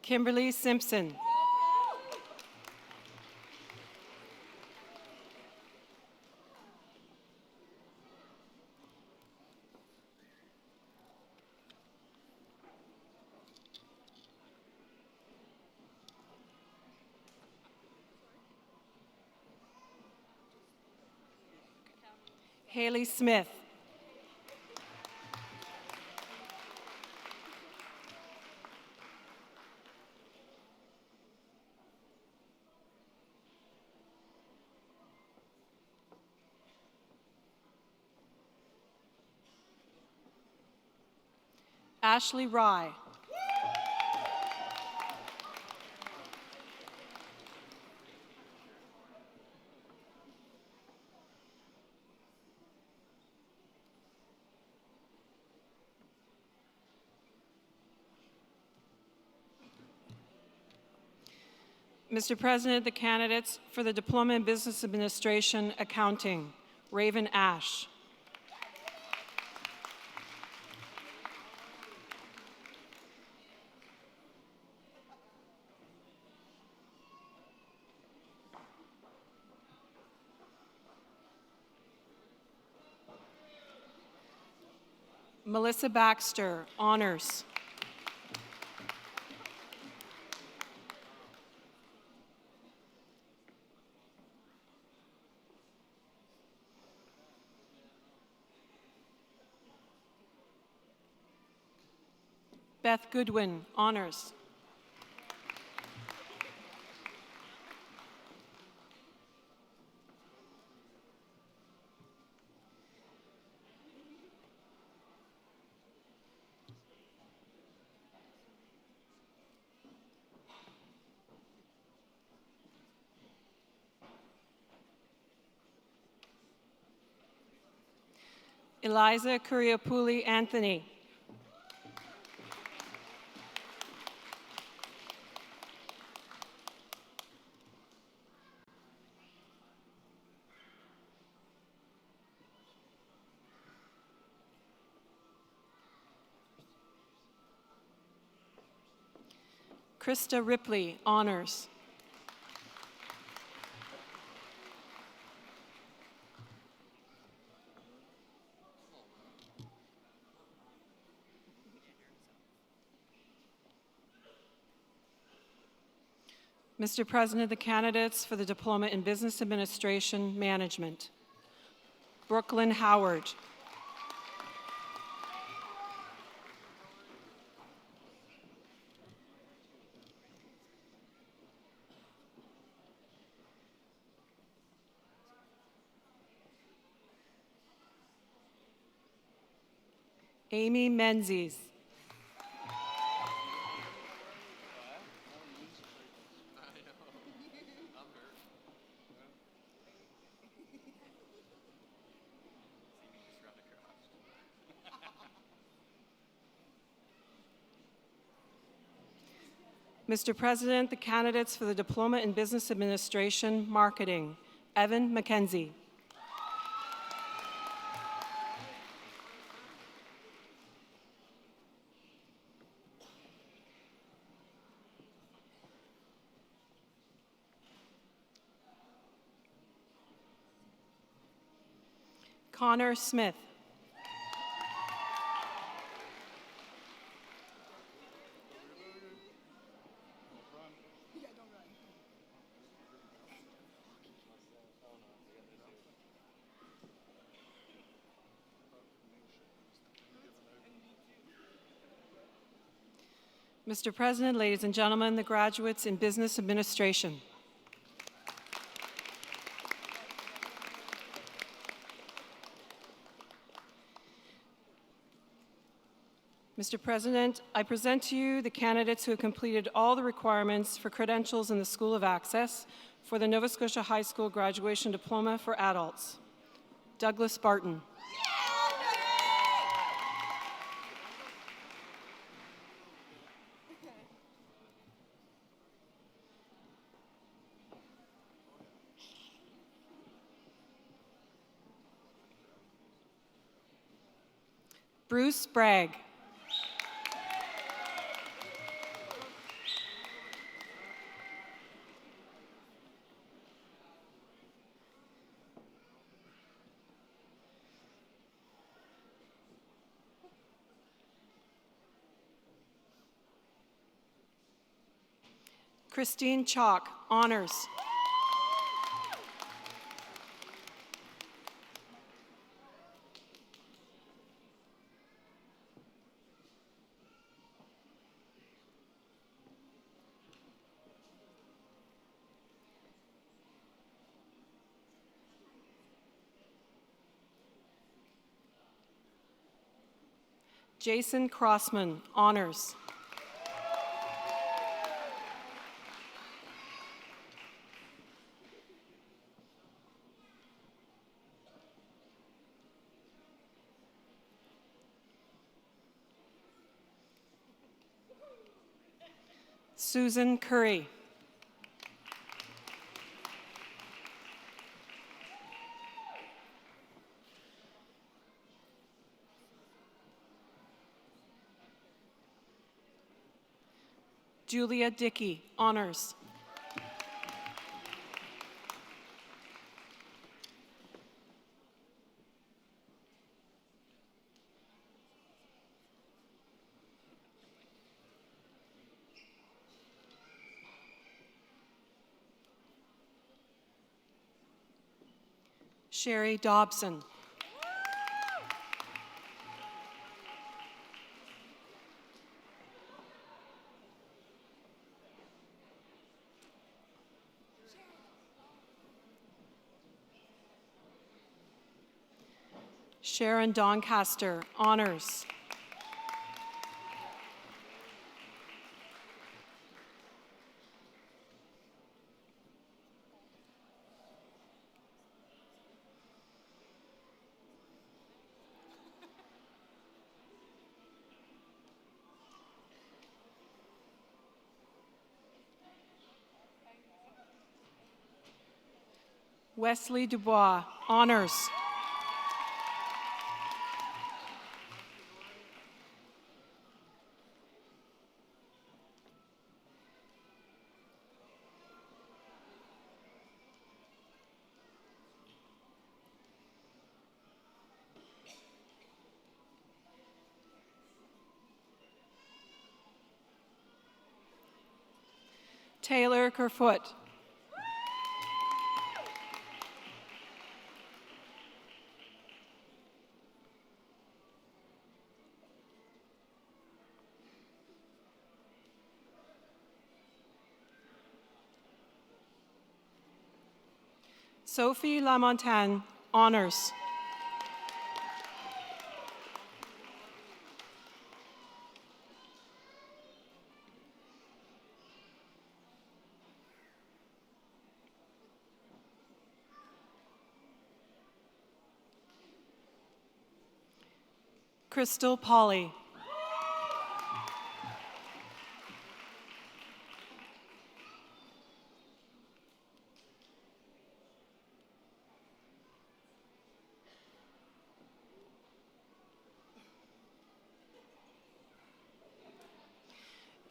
Kimberly Simpson. Haley Smith. Ashley Rye. Mr. President, the candidates for the Diploma in Business Administration, Accounting, Raven Ash. Melissa Baxter, Honors. Beth Goodwin, Honors. Eliza Kuriapuli Anthony. Krista Ripley, Honors. Mr. President, the candidates for the Diploma in Business Administration Management. Brooklyn Howard. Amy Menzies. Mr. President, the candidates for the Diploma in Business Administration Marketing. Evan McKenzie. Connor Smith. Mr. President, ladies and gentlemen, the graduates in business administration. Mr. President, I present to you the candidates who have completed all the requirements for credentials in the School of Access for the Nova Scotia High School Graduation Diploma for Adults. Douglas Barton. Bruce Bragg. Christine Chalk, honors. Jason Crossman, honors. Susan Curry. Julia Dickey, honors. Sherry Dobson. Sharon Doncaster, honors. Wesley Dubois, honors. Taylor Kerfoot. Sophie Lamontagne, honors. Crystal Polly.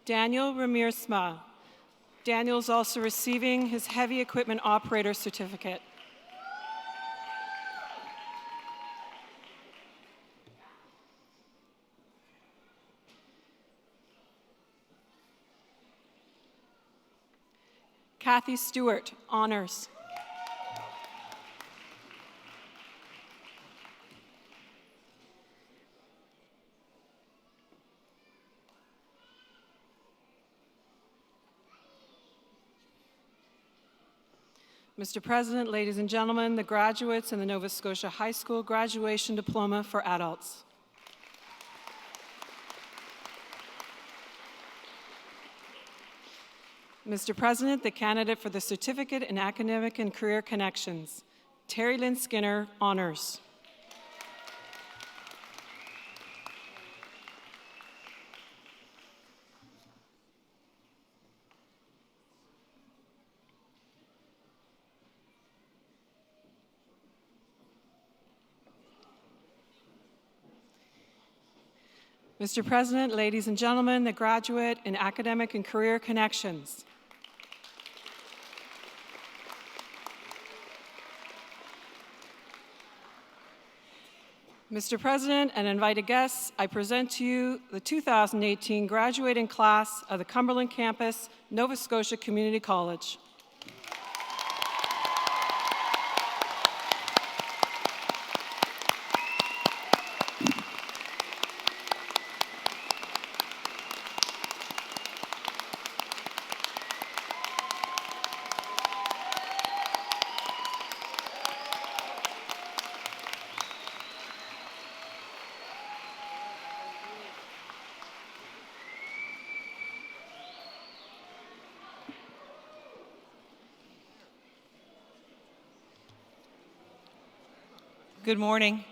Daniel Ramirsma. Daniel's also receiving his heavy equipment operator certificate. Kathy Stewart, honors. Mr. President, ladies and gentlemen, the graduates in the Nova Scotia High School Graduation Diploma for Adults. Mr. President, the candidate for the Certificate in Academic and Career Connections, Terry Lynn Skinner, honors. Mr. President, ladies and gentlemen, the graduate in academic and career connections. Mr. President and invited guests, I present to you the 2018 graduating class of the Cumberland Campus, Nova Scotia Community College. Good morning.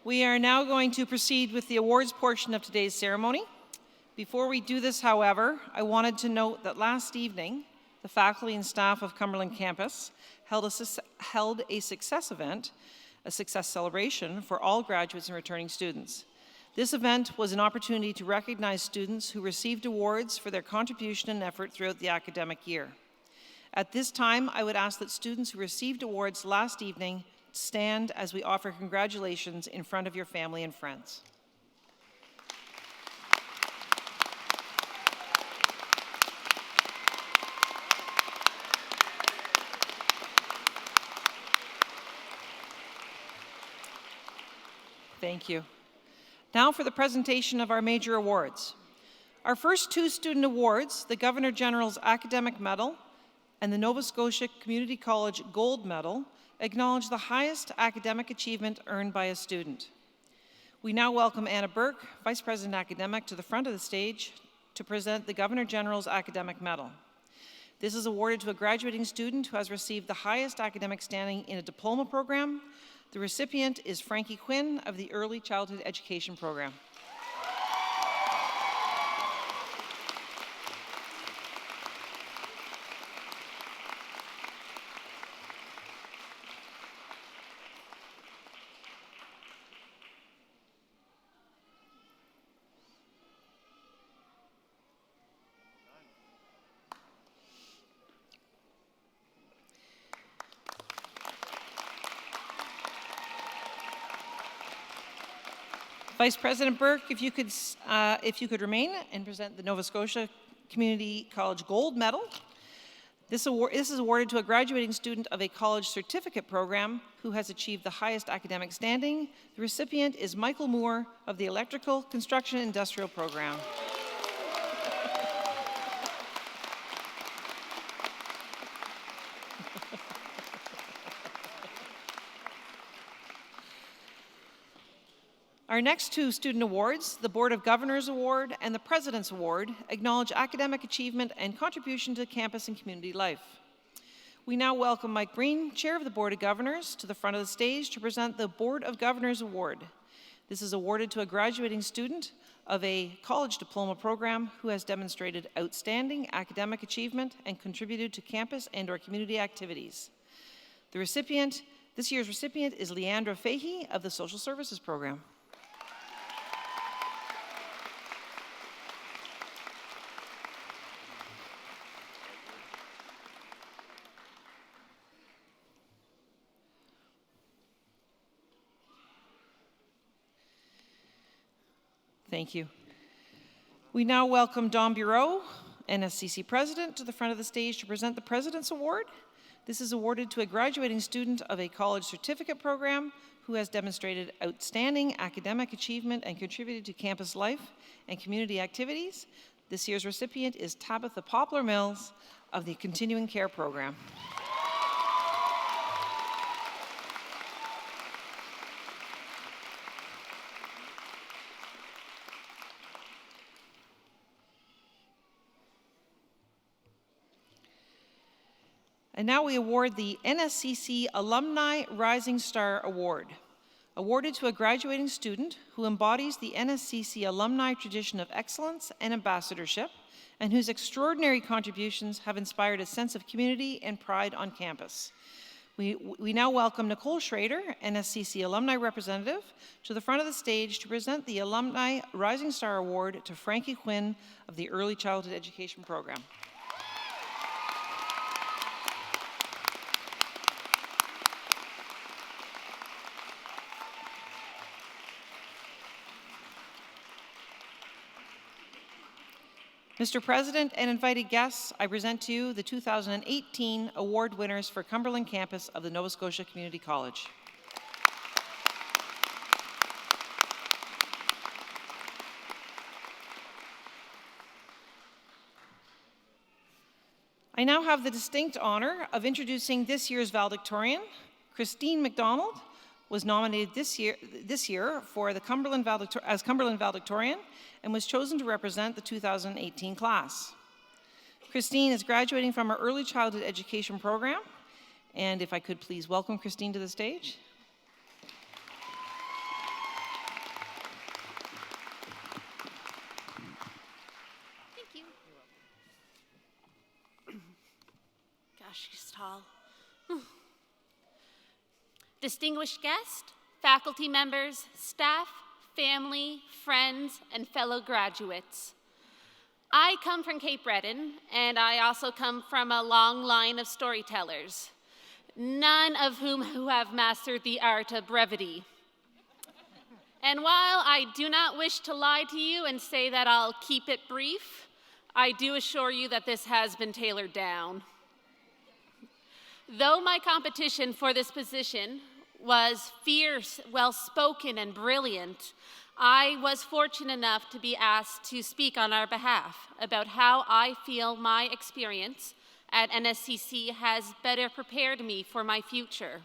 We are now going to proceed with the awards portion of today's ceremony. Before we do this, however, I wanted to note that last evening, the faculty and staff of Cumberland Campus held a success event, a success celebration for all graduates and returning students. This event was an opportunity to recognize students who received awards for their contribution and effort throughout the academic year. At this time, I would ask that students who received awards last evening stand as we offer congratulations in front of your family and friends. Thank you. Now for the presentation of our major awards. Our first two student awards, the Governor General's Academic Medal and the Nova Scotia Community College Gold Medal, acknowledge the highest academic achievement earned by a student. We now welcome Anna Burke, Vice President Academic, to the front of the stage to present the Governor General's Academic Medal. This is awarded to a graduating student who has received the highest academic standing in a diploma program. The recipient is Frankie Quinn of the Early Childhood Education Program. Vice President Burke, if you could remain and present the Nova Scotia Community College Gold Medal. This is awarded to a graduating student of a college certificate program who has achieved the highest academic standing. The recipient is Michael Moore of the Electrical Construction Industrial Program. Our next two student awards, the Board of Governors Award and the President's Award, acknowledge academic achievement and contribution to campus and community life. We now welcome Mike Breen, Chair of the Board of Governors, to the front of the stage to present the Board of Governors Award. This is awarded to a graduating student of a college diploma program who has demonstrated outstanding academic achievement and contributed to campus and/or community activities. This year's recipient is Leandra Fahey of the Social Services Program. Thank you. We now welcome Don Bureau, NSCC President, to the front of the stage to present the President's Award. This is awarded to a graduating student of a college certificate program who has demonstrated outstanding academic achievement and contributed to campus life and community activities. This year's recipient is Tabitha Poplar Mills of the Continuing Care Program. And now we award the NSCC Alumni Rising Star Award, awarded to a graduating student who embodies the NSCC alumni tradition of excellence and ambassadorship, and whose extraordinary contributions have inspired a sense of community and pride on campus. We now welcome Nicole Schrader, NSCC alumni representative, to the front of the stage to present the Alumni Rising Star Award to Frankie Quinn of the Early Childhood Education Program. Mr. President and invited guests, I present to you the 2018 award winners for Cumberland Campus of the Nova Scotia Community College. I now have the distinct honor of introducing this year's valedictorian. Kristine MacDonald was nominated this year for the Cumberland Valedictorian and was chosen to represent the 2018 class. Kristine is graduating from her early childhood education program, and if I could please welcome Kristine to the stage. Thank you. Gosh, she's tall. Distinguished guest, faculty members, staff, family, friends, and fellow graduates. I come from Cape Breton, and I also come from a long line of storytellers, none of whom have mastered the art of brevity. And while I do not wish to lie to you and say that I'll keep it brief, I do assure you that this has been tailored down. Though my competition for this position was fierce, well-spoken, and brilliant, I was fortunate enough to be asked to speak on our behalf about how I feel my experience at NSCC has better prepared me for my future.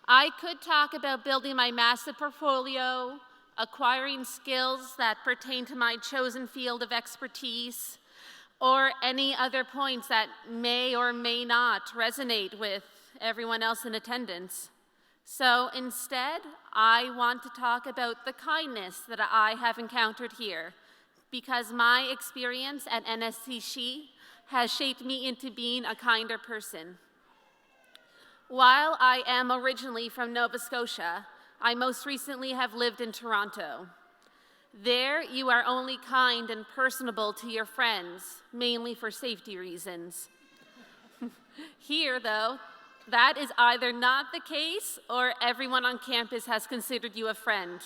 I could talk about building my massive portfolio, acquiring skills that pertain to my chosen field of expertise, or any other points that may or may not resonate with everyone else in attendance. So instead, I want to talk about the kindness that I have encountered here, because my experience at NSCC has shaped me into being a kinder person. While I am originally from Nova Scotia, I most recently have lived in Toronto. There, you are only kind and personable to your friends, mainly for safety reasons. Here, though, that is either not the case or everyone on campus has considered you a friend.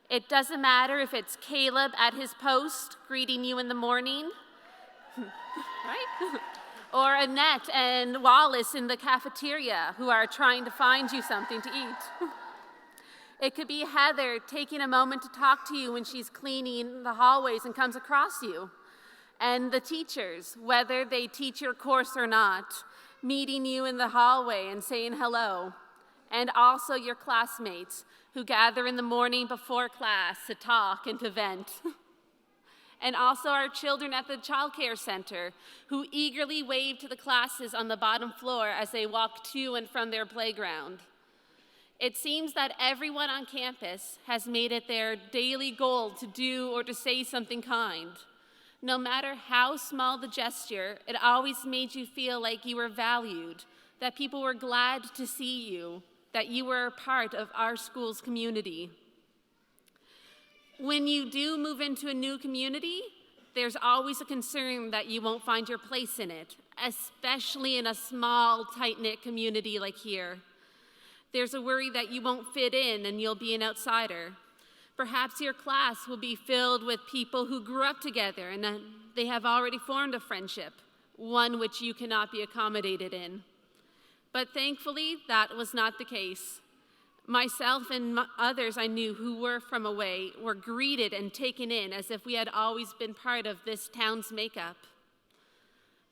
It doesn't matter if it's Caleb at his post greeting you in the morning, right? Or Annette and Wallace in the cafeteria who are trying to find you something to eat. It could be Heather taking a moment to talk to you when she's cleaning the hallways and comes across you. And the teachers, whether they teach your course or not, meeting you in the hallway and saying hello. And also your classmates who gather in the morning before class to talk and to vent. And also our children at the child care center who eagerly wave to the classes on the bottom floor as they walk to and from their playground. It seems that everyone on campus has made it their daily goal to do or to say something kind. No matter how small the gesture, it always made you feel like you were valued, that people were glad to see you, that you were a part of our school's community. When you do move into a new community, there's always a concern that you won't find your place in it, especially in a small, tight-knit community like here. There's a worry that you won't fit in and you'll be an outsider. Perhaps your class will be filled with people who grew up together and they have already formed a friendship, one which you cannot be accommodated in. But thankfully, that was not the case. Myself and others I knew who were from away were greeted and taken in as if we had always been part of this town's makeup.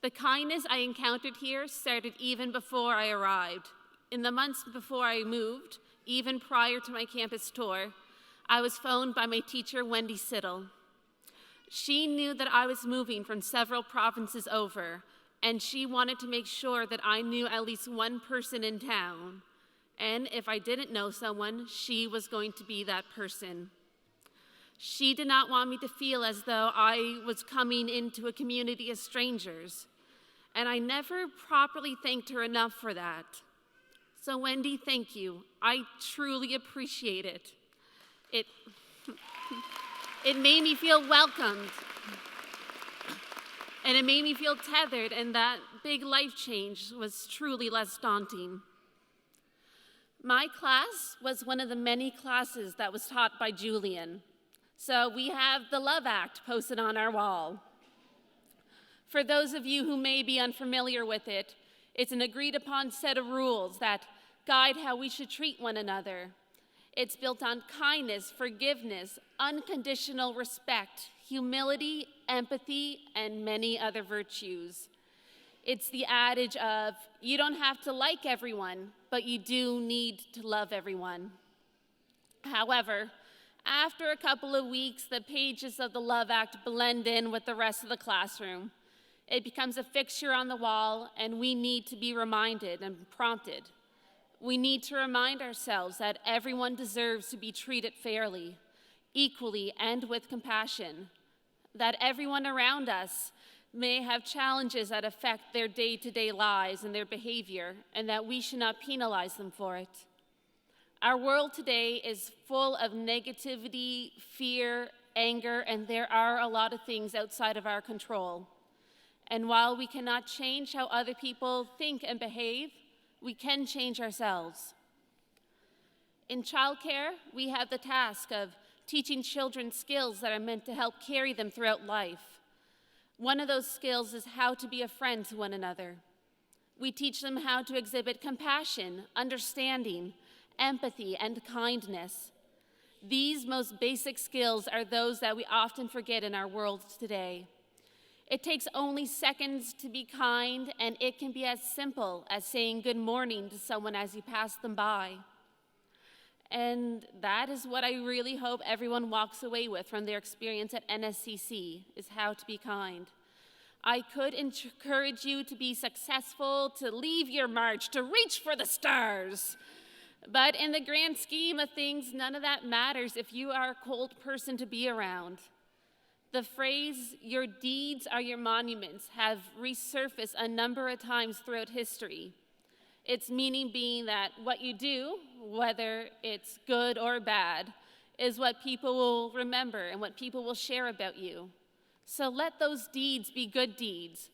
The kindness I encountered here started even before I arrived. In the months before I moved, even prior to my campus tour, I was phoned by my teacher, Wendy Siddle. She knew that I was moving from several provinces over, and she wanted to make sure that I knew at least one person in town. And if I didn't know someone, she was going to be that person. She did not want me to feel as though I was coming into a community of strangers, and I never properly thanked her enough for that. So Wendy, thank you. I truly appreciate it. It made me feel welcomed, and it made me feel tethered, and that big life change was truly less daunting. My class was one of the many classes that was taught by Julian. So we have the Love Act posted on our wall. For those of you who may be unfamiliar with it, it's an agreed upon set of rules that guide how we should treat one another. It's built on kindness, forgiveness, unconditional respect, humility, empathy, and many other virtues. It's the adage of, you don't have to like everyone, but you do need to love everyone. However, after a couple of weeks, the pages of the Love Act blend in with the rest of the classroom. It becomes a fixture on the wall, and we need to be reminded and prompted. We need to remind ourselves that everyone deserves to be treated fairly, equally, and with compassion. That everyone around us may have challenges that affect their day-to-day lives and their behavior, and that we should not penalize them for it. Our world today is full of negativity, fear, anger, and there are a lot of things outside of our control. And while we cannot change how other people think and behave, we can change ourselves. In childcare, we have the task of teaching children skills that are meant to help carry them throughout life. One of those skills is how to be a friend to one another. We teach them how to exhibit compassion, understanding, empathy, and kindness. These most basic skills are those that we often forget in our world today. It takes only seconds to be kind, and it can be as simple as saying good morning to someone as you pass them by. And that is what I really hope everyone walks away with from their experience at NSCC, is how to be kind. I could encourage you to be successful, to leave your march, to reach for the stars. But in the grand scheme of things, none of that matters if you are a cold person to be around. The phrase, your deeds are your monuments, have resurfaced a number of times throughout history. Its meaning being that what you do, whether it's good or bad, is what people will remember and what people will share about you. So let those deeds be good deeds.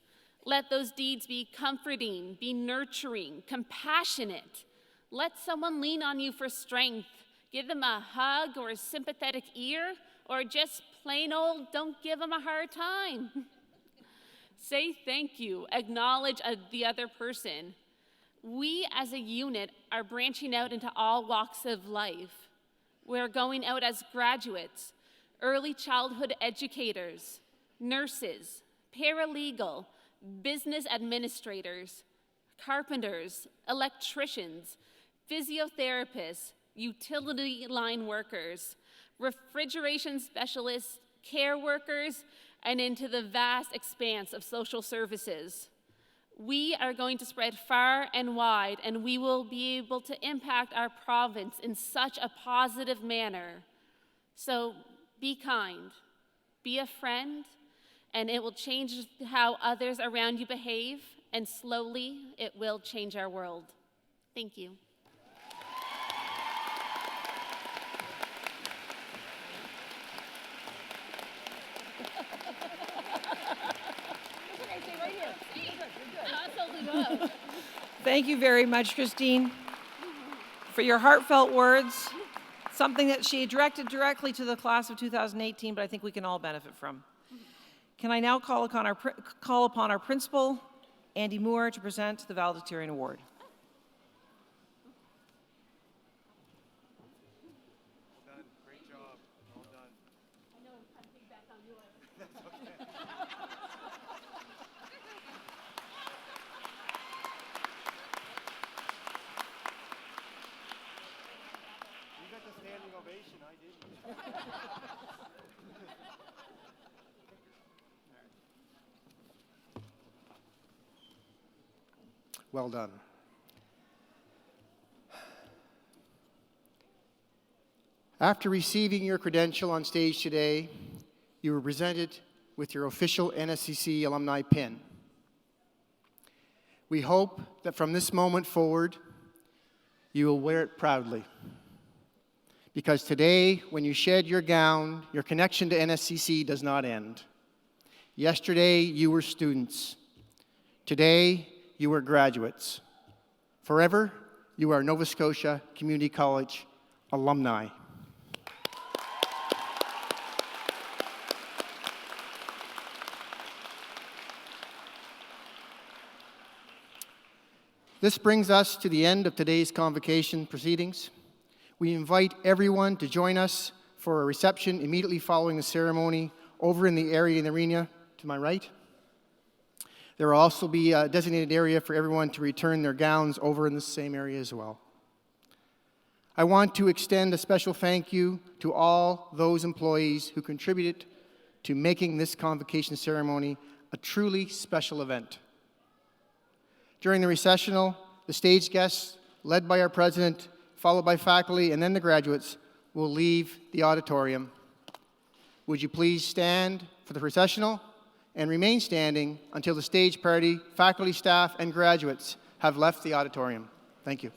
Let those deeds be comforting, be nurturing, compassionate. Let someone lean on you for strength. Give them a hug or a sympathetic ear, or just plain old don't give them a hard time. Say thank you. Acknowledge the other person. We as a unit are branching out into all walks of life. We're going out as graduates, early childhood educators, nurses, paralegal, business administrators, carpenters, electricians, physiotherapists, utility line workers, refrigeration specialists, care workers, and into the vast expanse of social services. We are going to spread far and wide, and we will be able to impact our province in such a positive manner. So be kind, be a friend, and it will change how others around you behave, and slowly it will change our world. Thank you. Thank you very much, Kristine, for your heartfelt words, something that she directed directly to the class of 2018, but I think we can all benefit from. Can I now call upon our principal, Andy Moore, to present the Valedictorian Award. Well done. Great job. Well done. I know I'm kind of back on yours. That's okay. You got the standing ovation, I didn't. Well done. After receiving your credential on stage today, you were presented with your official NSCC alumni pin. We hope that from this moment forward, you will wear it proudly. Because today, when you shed your gown, your connection to NSCC does not end. Yesterday, you were students. Today, you were graduates. Forever, you are Nova Scotia Community College alumni. This brings us to the end of today's convocation proceedings. We invite everyone to join us for a reception immediately following the ceremony over in the area in the arena to my right. There will also be a designated area for everyone to return their gowns over in the same area as well. I want to extend a special thank you to all those employees who contributed to making this convocation ceremony a truly special event. During the recessional, the stage guests, led by our president, followed by faculty, and then the graduates, will leave the auditorium. Would you please stand for the processional and remain standing until the stage party, faculty, staff, and graduates have left the auditorium. Thank you.